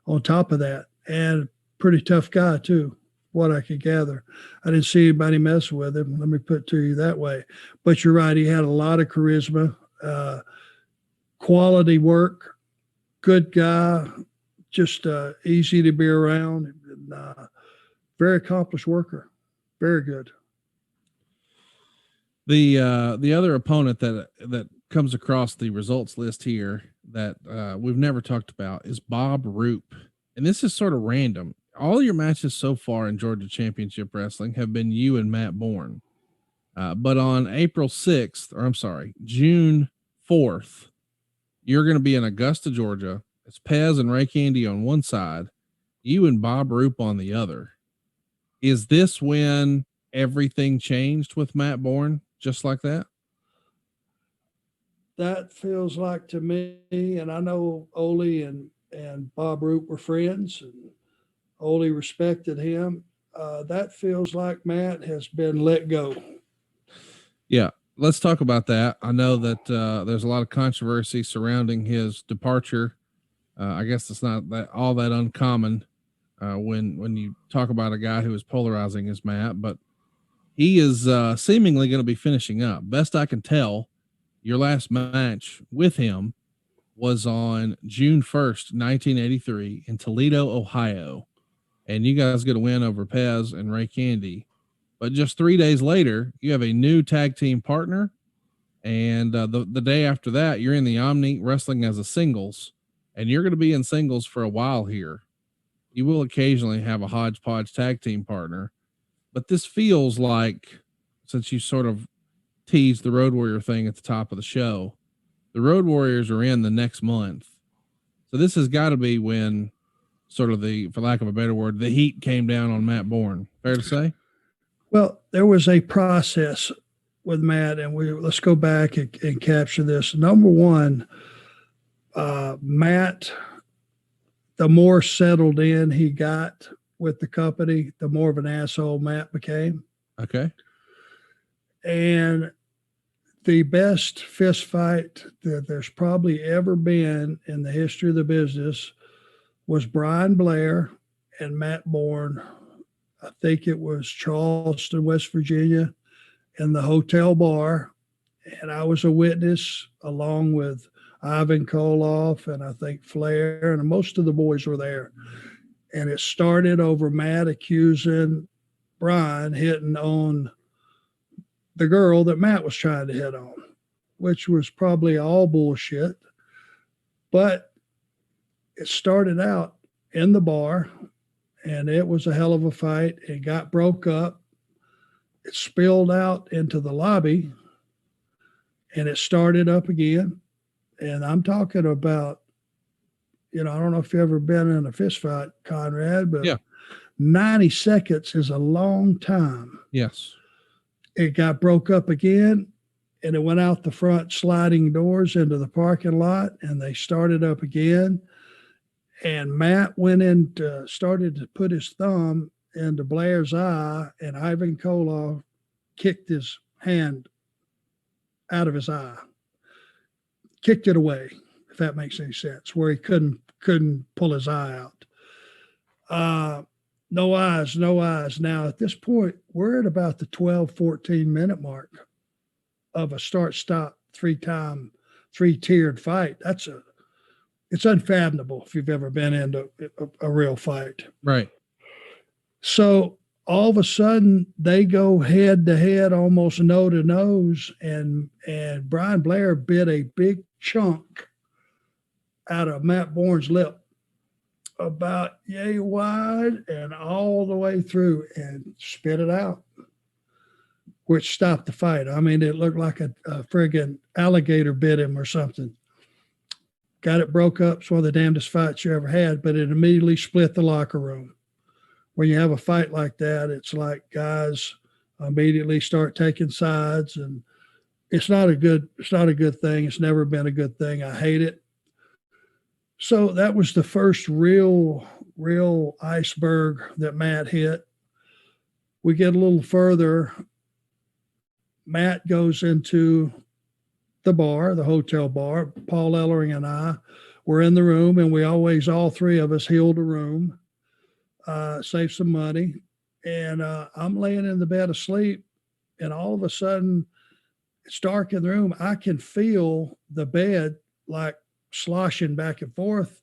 on top of that, and pretty tough guy too, what I could gather. I didn't see anybody mess with him. Let me put it to you that way. But you're right. He had a lot of charisma, quality work, good guy, just easy to be around, and very accomplished worker. Very good. The other opponent that comes across the results list here that we've never talked about is Bob Roop. And this is sort of random. All your matches so far in Georgia Championship Wrestling have been you and Matt Bourne. But on June 4th, you're going to be in Augusta, Georgia. It's Pez and Ray Candy on one side, you and Bob Roop on the other. Is this when everything changed with Matt Bourne, just like that? That feels like to me, and I know Ole and Bob Roop were friends, and Ole respected him. That feels like Matt has been let go. Yeah, let's talk about that. I know that there's a lot of controversy surrounding his departure. I guess it's not all that uncommon when you talk about a guy who is polarizing as Matt, but he is seemingly going to be finishing up. Best I can tell, your last match with him was on June 1st, 1983 in Toledo, Ohio. And you guys get a win over Pez and Ray Candy. But just 3 days later, you have a new tag team partner. And the day after that, you're in the Omni wrestling as a singles. And you're going to be in singles for a while here. You will occasionally have a hodgepodge tag team partner. But this feels like, since you sort of teased the Road Warrior thing at the top of the show, the Road Warriors are in the next month. So this has got to be when sort of for lack of a better word, the heat came down on Matt Bourne. Fair to say? Well, there was a process with Matt, and let's go back and capture this. Number one, Matt, the more settled in he got with the company, the more of an asshole Matt became. Okay. And the best fist fight that there's probably ever been in the history of the business was Brian Blair and Matt Bourne. I think it was Charleston, West Virginia, in the hotel bar. And I was a witness along with Ivan Koloff and I think Flair, and most of the boys were there. And it started over Matt accusing Brian hitting on the girl that Matt was trying to hit on, which was probably all bullshit. But it started out in the bar, and it was a hell of a fight. It got broke up. It spilled out into the lobby, and it started up again. And I'm talking about, I don't know if you've ever been in a fist fight, Conrad, but yeah, 90 seconds is a long time. Yes. It got broke up again, and it went out the front sliding doors into the parking lot, and they started up again. And Matt went in started to put his thumb into Blair's eye, and Ivan Koloff kicked his hand out of his eye, kicked it away, if that makes any sense, where he couldn't pull his eye out. No eyes. Now, at this point, we're at about the 12, 14-minute mark. of a start-stop three-tiered fight. It's unfathomable if you've ever been into a real fight. Right. So all of a sudden they go head to head, almost nose to nose, and Brian Blair bit a big chunk out of Matt Bourne's lip, about yay wide and all the way through, and spit it out, which stopped the fight. I mean, it looked like a friggin' alligator bit him or something. Got it broke up. It's one of the damnedest fights you ever had, but it immediately split the locker room. When you have a fight like that, it's like guys immediately start taking sides, and it's not a good thing. It's never been a good thing. I hate it. So that was the first real iceberg that Matt hit. We get a little further. Matt goes into the bar, the hotel bar. Paul Ellering and I were in the room, and we always, all three of us, healed the room, saved some money. And I'm laying in the bed asleep, and all of a sudden, it's dark in the room. I can feel the bed like sloshing back and forth.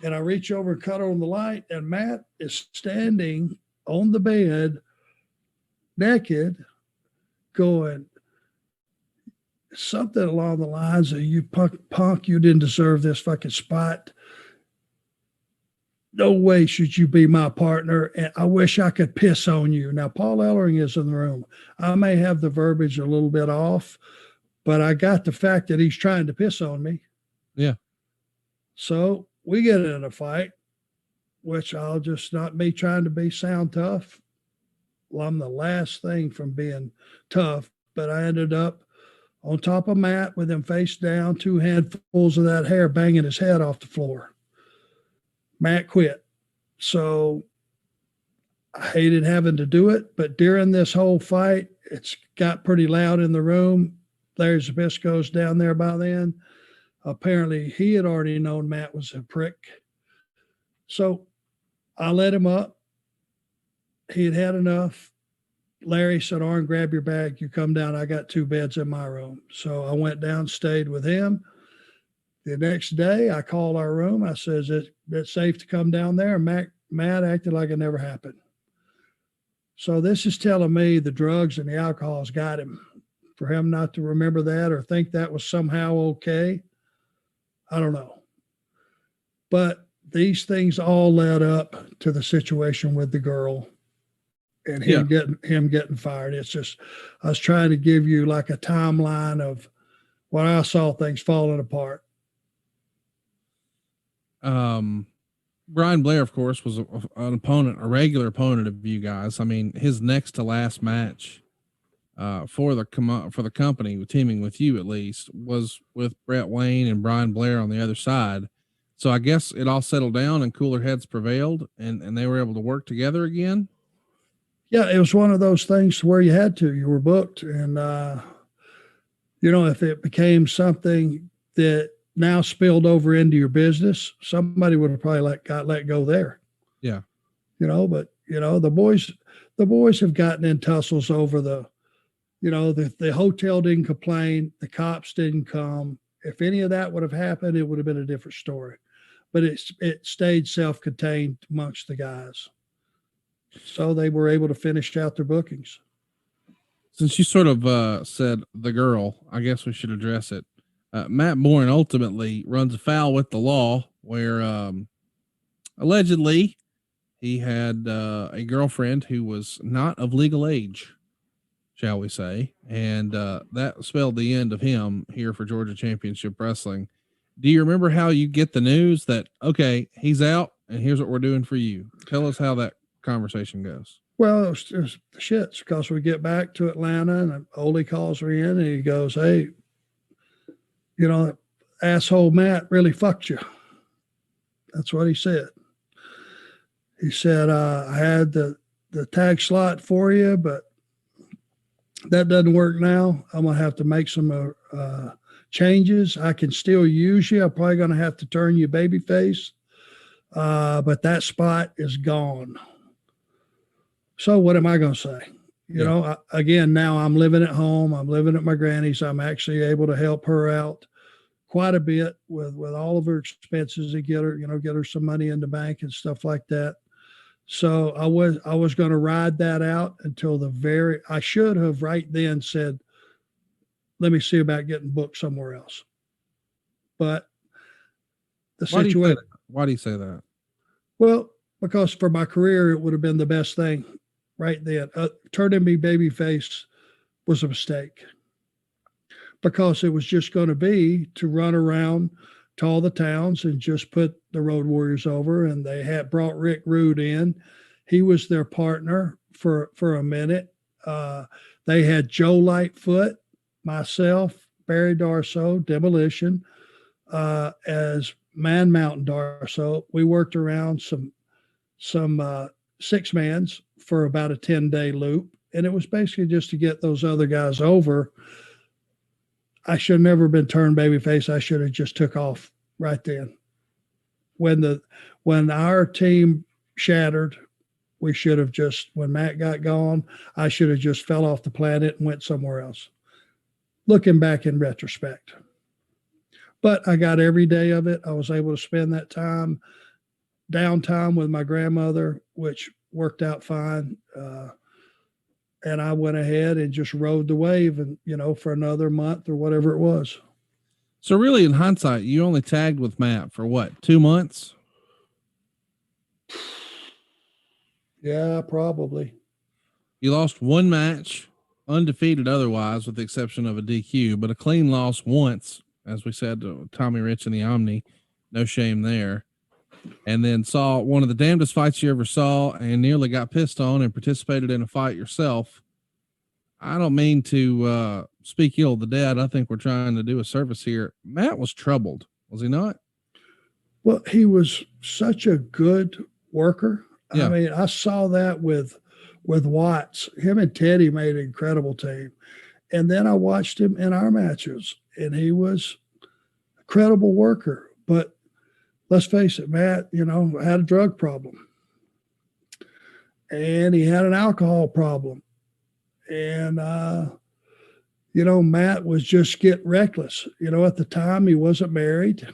And I reach over and cut on the light, and Matt is standing on the bed, naked, going something along the lines of, "You punk, you didn't deserve this fucking spot. No way should you be my partner, and I wish I could piss on you." Now, Paul Ellering is in the room. I may have the verbiage a little bit off, but I got the fact that he's trying to piss on me. Yeah. So we get in a fight, which I'll just, not me trying to be sound tough. Well, I'm the last thing from being tough, but I ended up on top of Matt with him face down, 2 handfuls of that hair banging his head off the floor. Matt quit. So I hated having to do it, but during this whole fight, it's got pretty loud in the room. Larry Zbyszko's down there by then. Apparently he had already known Matt was a prick. So I let him up. He had enough. Larry said, "Arn, grab your bag. You come down. I got 2 beds in my room." So I went down, stayed with him. The next day I called our room. I says, "Is it safe to come down there?" And Matt acted like it never happened. So this is telling me the drugs and the alcohol's got him. For him not to remember that or think that was somehow okay, I don't know. But these things all led up to the situation with the girl and him getting fired. It's just, I was trying to give you like a timeline of when I saw things falling apart. Brian Blair, of course, was an opponent, a regular opponent of you guys. I mean, his next to last match for the company, teaming with you at least, was with Brett Wayne and Brian Blair on the other side. So I guess it all settled down and cooler heads prevailed, and they were able to work together again. Yeah, it was one of those things where you had to. You were booked, and if it became something that now spilled over into your business, somebody would have probably got let go there. Yeah, but the boys have gotten in tussles over the hotel didn't complain, the cops didn't come. If any of that would have happened, it would have been a different story. But it stayed self-contained amongst the guys. So they were able to finish out their bookings. Since you sort of said the girl, I guess we should address it. Matt Bourne ultimately runs afoul with the law where allegedly he had a girlfriend who was not of legal age, shall we say, and that spelled the end of him here for Georgia Championship Wrestling. Do you remember how you get the news that, okay, he's out and here's what we're doing for you? Tell us how that conversation goes. Well, it was shits because we get back to Atlanta and Ole calls me in and he goes, "Hey, asshole Matt really fucked you." That's what he said. He said, "I had the tag slot for you, but that doesn't work now. I'm going to have to make some changes. I can still use you. I'm probably going to have to turn you babyface, but that spot is gone." So what am I going to say? You know, again, now I'm living at home. I'm living at my granny's. I'm actually able to help her out quite a bit with all of her expenses to get her some money in the bank and stuff like that. So I was going to ride that out until I should have right then said, let me see about getting booked somewhere else. But the situation. Why do you say that? Well, because for my career, it would have been the best thing right then. Turning me babyface was a mistake because it was just going to be to run around to all the towns and just put the Road Warriors over. And they had brought Rick Rude in. He was their partner for a minute. They had Joe Lightfoot, myself, Barry Darsow, Demolition, as Man Mountain Darsow. We worked around some six mans for about a 10-day loop. And it was basically just to get those other guys over. I should have never been turned babyface. I should have just took off right then. When our team shattered, we should have when Matt got gone, I should have just fell off the planet and went somewhere else. Looking back in retrospect. But I got every day of it. I was able to spend that downtime with my grandmother, which worked out fine. And I went ahead and just rode the wave and, for another month or whatever it was. So really, in hindsight, you only tagged with Matt for what, 2 months? Yeah, probably. You lost one match, undefeated otherwise, with the exception of a DQ, but a clean loss once, as we said to Tommy Rich in the Omni. No shame there. And then saw one of the damnedest fights you ever saw and nearly got pissed on and participated in a fight yourself. I don't mean to speak ill of the dead. I think we're trying to do a service here. Matt was troubled, was he not? Well, he was such a good worker. Yeah. I mean, I saw that with Watts. Him and Teddy made an incredible team. And then I watched him in our matches, and he was a credible worker. But let's face it, Matt, had a drug problem. And he had an alcohol problem. And, Matt was just getting reckless. At the time, he wasn't married.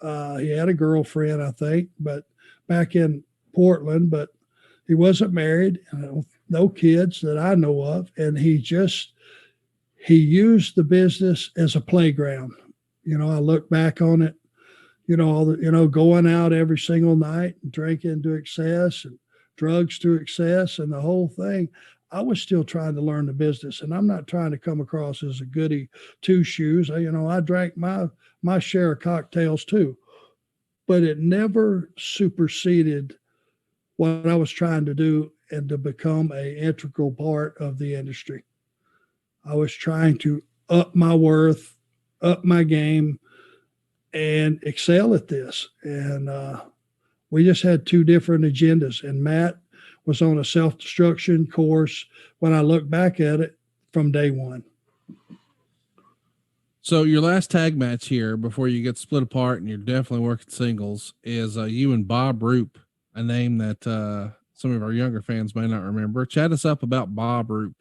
He had a girlfriend, I think, but back in Portland, but he wasn't married, no kids that I know of. And he used the business as a playground. I look back on it, going out every single night and drinking to excess and drugs to excess and the whole thing. I was still trying to learn the business, and I'm not trying to come across as a goody two shoes. I drank my share of cocktails too, but it never superseded what I was trying to do and to become an integral part of the industry. I was trying to up my worth, up my game, and excel at this. And we just had two different agendas. And Matt was on a self-destruction course when I look back at it from day one. So your last tag match here before you get split apart and you're definitely working singles is you and Bob Roop, a name that some of our younger fans may not remember. Chat us up about Bob Roop.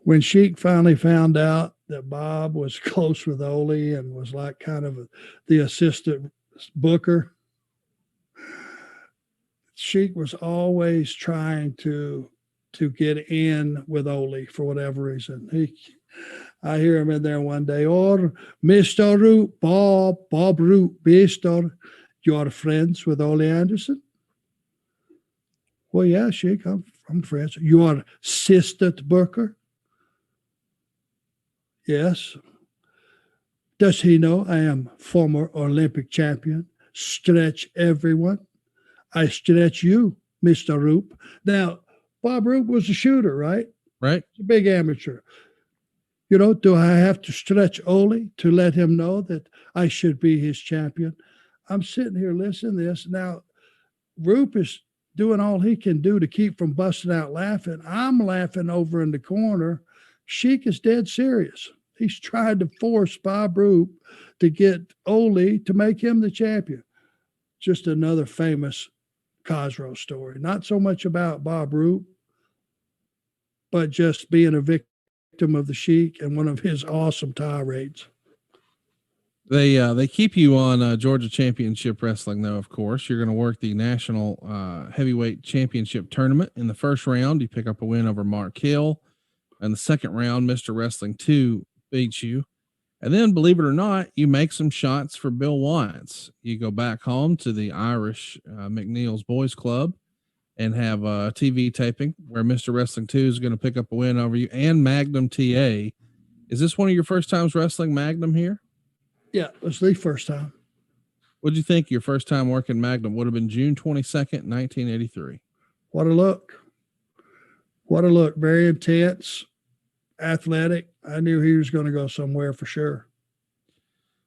When Sheik finally found out that Bob was close with Ole and was like kind of the assistant booker, Sheik was always trying to get in with Ole for whatever reason. I hear him in there one day, or Mr. Roop, Bob Roop, Mr. You're friends with Ole Anderson? Well, yeah, Sheik, I'm friends. You're assistant booker? Yes. Does he know I am former Olympic champion? Stretch everyone. I stretch you, Mr. Roop. Now, Bob Roop was a shooter, right? Right. He's a big amateur. Do I have to stretch Ole to let him know that I should be his champion? I'm sitting here listening to this. Now, Roop is doing all he can do to keep from busting out laughing. I'm laughing over in the corner. Sheik is dead serious. He's tried to force Bob Roop to get Ole to make him the champion. Just another famous Cosgrove story. Not so much about Bob Roop, but just being a victim of the Sheik and one of his awesome tirades. They keep you on Georgia Championship Wrestling, though. Of course, you're going to work the National Heavyweight Championship Tournament. In the first round, you pick up a win over Mark Hill. In the second round, Mr. Wrestling 2 beats you. And then, believe it or not, you make some shots for Bill Watts. You go back home to the Irish McNeil's Boys Club and have a TV taping where Mr. Wrestling 2 is going to pick up a win over you and Magnum TA. Is this one of your first times wrestling Magnum here? Yeah, it was the first time. What did you think your first time working Magnum would have been? June 22nd, 1983. What a look. What a look. Very intense, athletic. I knew he was going to go somewhere for sure.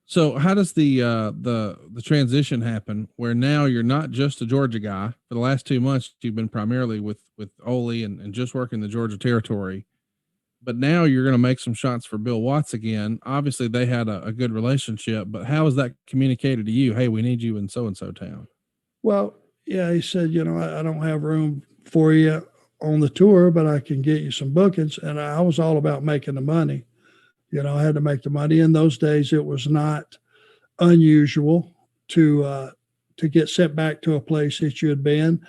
So how does the transition happen where now you're not just a Georgia guy? For the last 2 months, you've been primarily with Ole and just working the Georgia territory. But now you're going to make some shots for Bill Watts again. Obviously, they had a good relationship, but how is that communicated to you? Hey, we need you in so-and-so town. Well, yeah, he said, I don't have room for you on the tour, but I can get you some bookings. And I was all about making the money. I had to make the money. In those days, it was not unusual to get sent back to a place that you had been,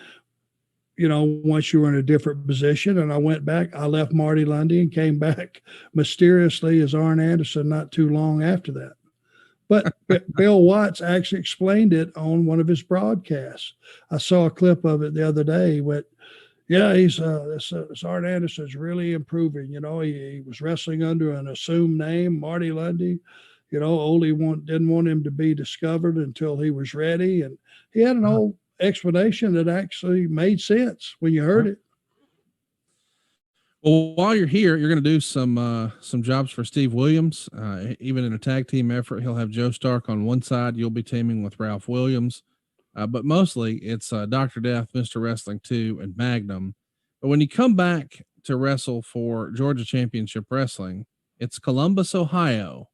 once you were in a different position. And I went back, I left Marty Lunde and came back mysteriously as Arn Anderson not too long after that. But Bill Watts actually explained it on one of his broadcasts. I saw a clip of it the other day. He went, yeah, this Arn Anderson's really improving. He was wrestling under an assumed name, Marty Lunde. Ole didn't want him to be discovered until he was ready. And he had an whole explanation that actually made sense when you heard it. Well, while you're here, you're going to do some jobs for Steve Williams. Even in a tag team effort, he'll have Joe Stark on one side. You'll be teaming with Ralph Williams. But mostly it's Dr. Death, Mr. Wrestling 2, and Magnum. But when you come back to wrestle for Georgia Championship Wrestling, it's Columbus, Ohio,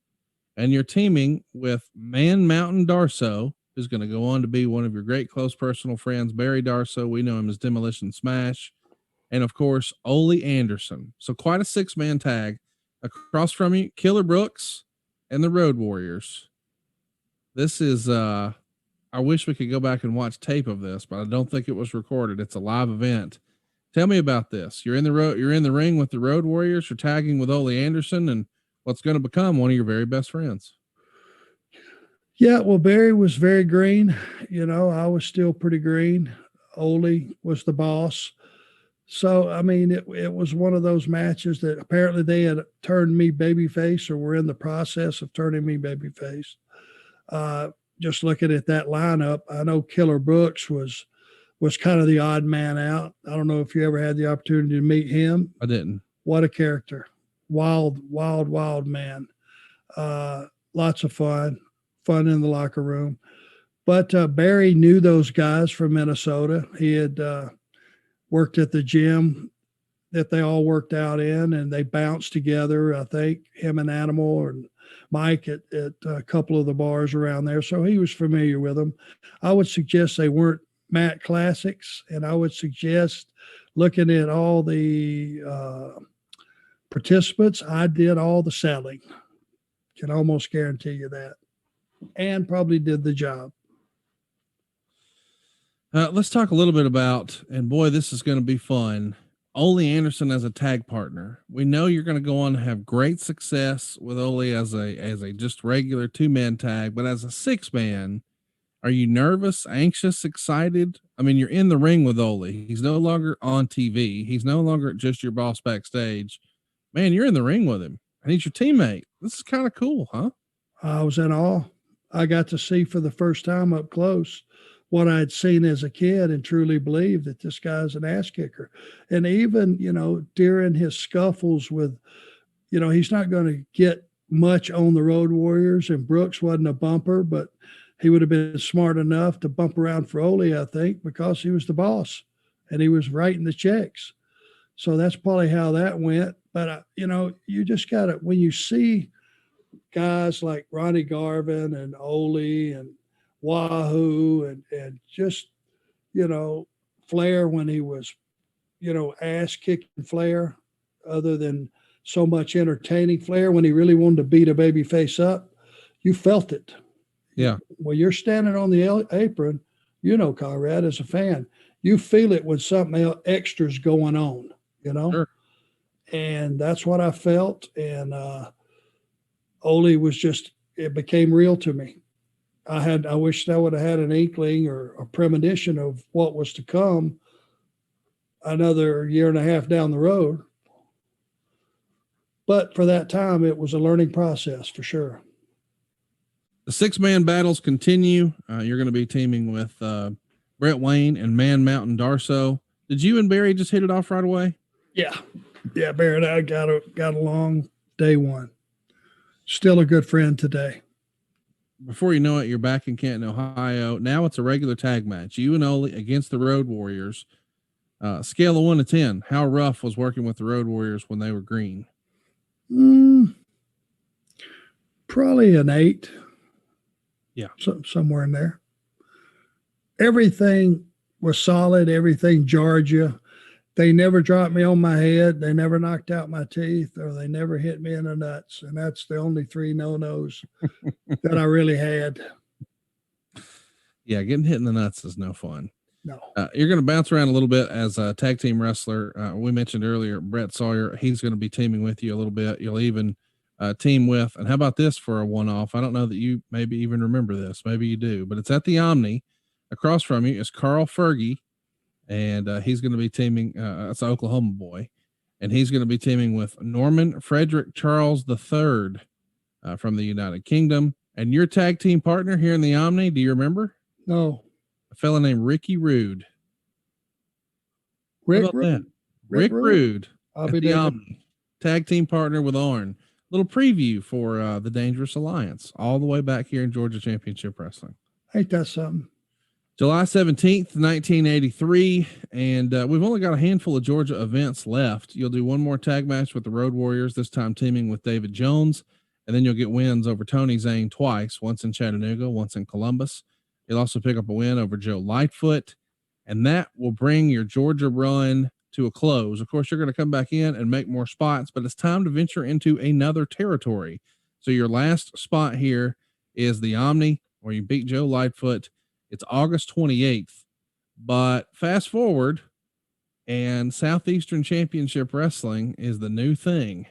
and you're teaming with Man Mountain Darso, who's going to go on to be one of your great close personal friends, Barry Darso. We know him as Demolition Smash. And, of course, Ole Anderson. So quite a 6-man tag. Across from you, Killer Brooks and the Road Warriors. This is I wish we could go back and watch tape of this, but I don't think it was recorded. It's a live event. Tell me about this. You're in the ring with the Road Warriors. You're tagging with Ole Anderson and what's going to become one of your very best friends. Yeah, well, Barry was very green. I was still pretty green. Ole was the boss. So, I mean, it was one of those matches that apparently they had turned me babyface or were in the process of turning me babyface. Just looking at that lineup, I know Killer Brooks was kind of the odd man out. I don't know if you ever had the opportunity to meet him. I didn't. What a character. Wild man. Lots of fun in the locker room. But Barry knew those guys from Minnesota. He had worked at the gym that they all worked out in, and they bounced together. I think him and Animal and Mike at a couple of the bars around there. So he was familiar with them. I would suggest they weren't Matt Classics, and I would suggest looking at all the participants, I did all the selling. Can almost guarantee you that. And probably did the job. Let's talk a little bit about, and boy, this is going to be fun, Ole Anderson as a tag partner. We know you're going to go on to have great success with Ole as a just regular 2-man tag, but as a 6-man, are you nervous, anxious, excited? I mean, you're in the ring with Ole. He's no longer on TV. He's no longer just your boss backstage. Man, you're in the ring with him, and he's your teammate. This is kind of cool, huh? I was in awe. I got to see for the first time up close what I'd seen as a kid and truly believe that this guy's an ass kicker. And even, during his scuffles with, he's not going to get much on the Road Warriors, and Brooks wasn't a bumper, but he would have been smart enough to bump around for Ole, I think, because he was the boss and he was writing the checks. So that's probably how that went. But, you just got to, when you see guys like Ronnie Garvin and Ole and Wahoo and just Flair when he was, ass kicking Flair, other than so much entertaining Flair when he really wanted to beat a baby face up. You felt it. Yeah. When you're standing on the apron, Conrad, as a fan, you feel it when something extra's going on, Sure. And that's what I felt. And Ole was it became real to me. I wish I would have had an inkling or a premonition of what was to come another year and a half down the road. But for that time, it was a learning process for sure. The 6-man battles continue. You're going to be teaming with Brett Wayne and Man Mountain Darso. Did you and Barry just hit it off right away? Yeah. Barry and I got along day one. Still a good friend today. Before you know it, you're back in Canton, Ohio. Now it's a regular tag match. You and Ole against the Road Warriors. Scale of 1 to 10. How rough was working with the Road Warriors when they were green? Probably an 8. Yeah. Somewhere in there. Everything was solid. Everything jarred you. They never dropped me on my head. They never knocked out my teeth, or they never hit me in the nuts. And that's the only 3 no-nos that I really had. Yeah, getting hit in the nuts is no fun. No. You're going to bounce around a little bit as a tag team wrestler. We mentioned earlier, Brett Sawyer, he's going to be teaming with you a little bit. You'll even team with, and how about this for a one-off? I don't know that you maybe even remember this. Maybe you do, but it's at the Omni. Across from you is Carl Fergie, and he's going to be teaming, it's an Oklahoma boy, and he's going to be teaming with Norman Frederick Charles III from the United Kingdom. And your tag team partner here in the Omni, do you remember? No. A fella named Ricky Rude. Rick Rude I'll at the Omni. Tag team partner with Arn. Little preview for the Dangerous Alliance, all the way back here in Georgia Championship Wrestling. Ain't that something? July 17th, 1983, and we've only got a handful of Georgia events left. You'll do one more tag match with the Road Warriors, this time teaming with David Jones, and then you'll get wins over Tony Zane twice, once in Chattanooga, once in Columbus. You'll also pick up a win over Joe Lightfoot, and that will bring your Georgia run to a close. Of course, you're going to come back in and make more spots, but it's time to venture into another territory. So your last spot here is the Omni, where you beat Joe Lightfoot. It's August 28th, but fast forward and Southeastern Championship Wrestling is the new thing.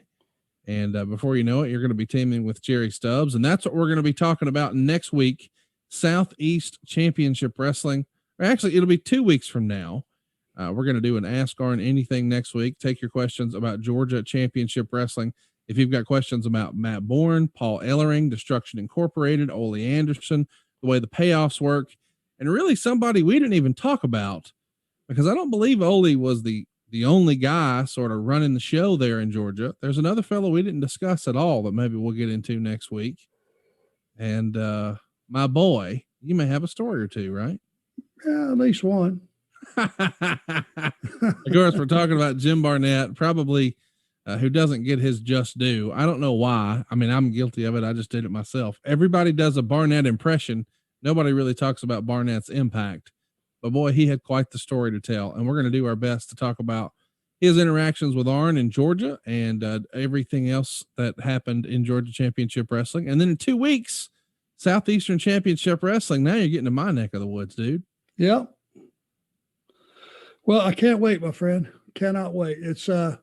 And before you know it, you're going to be teaming with Jerry Stubbs. And that's what we're going to be talking about next week, Southeast Championship Wrestling. Or actually, it'll be 2 weeks from now. We're going to do an Ask Arn Anything next week. Take your questions about Georgia Championship Wrestling. If you've got questions about Matt Bourne, Paul Ellering, Destruction Incorporated, Ole Anderson, the way the payoffs work, and really somebody we didn't even talk about, because I don't believe Ole was the only guy sort of running the show there in Georgia. There's another fellow we didn't discuss at all that maybe we'll get into next week. And my boy, you may have a story or two, right? Yeah, at least one. Of course, we're talking about Jim Barnett, probably who doesn't get his just due. I don't know why. I mean, I'm guilty of it. I just did it myself. Everybody does a Barnett impression. Nobody really talks about Barnett's impact, but boy, he had quite the story to tell. And we're going to do our best to talk about his interactions with Arn in Georgia and everything else that happened in Georgia Championship Wrestling. And then in 2 weeks, Southeastern Championship Wrestling. Now you're getting to my neck of the woods, dude. Yeah. Well, I can't wait, my friend. Cannot wait. It's a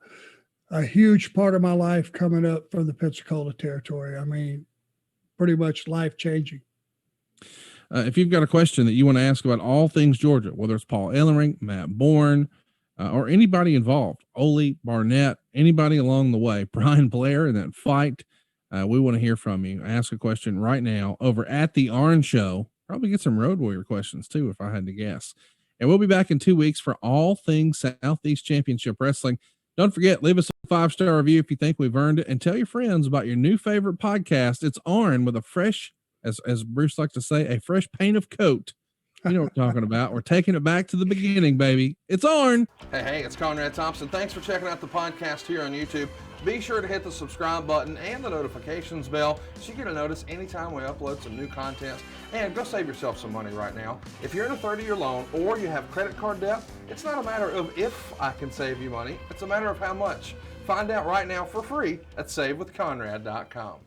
huge part of my life coming up from the Pensacola territory. I mean, pretty much life-changing. If you've got a question that you want to ask about all things Georgia, whether it's Paul Ellering, Matt Bourne, or anybody involved, Ole, Barnett, anybody along the way, Brian Blair in that fight, we want to hear from you. Ask a question right now over at the Arn Show. Probably get some Road Warrior questions too, if I had to guess. And we'll be back in 2 weeks for all things Southeast Championship Wrestling. Don't forget, leave us a 5-star review if you think we've earned it, and tell your friends about your new favorite podcast. It's Arn with a fresh, as Bruce likes to say, a fresh paint of coat. You know what we're talking about. We're taking it back to the beginning, baby. It's Arn. Hey, it's Conrad Thompson. Thanks for checking out the podcast here on YouTube. Be sure to hit the subscribe button and the notifications bell so you get a notice anytime we upload some new content. And go save yourself some money right now. If you're in a 30-year loan or you have credit card debt, it's not a matter of if I can save you money, it's a matter of how much. Find out right now for free at SaveWithConrad.com.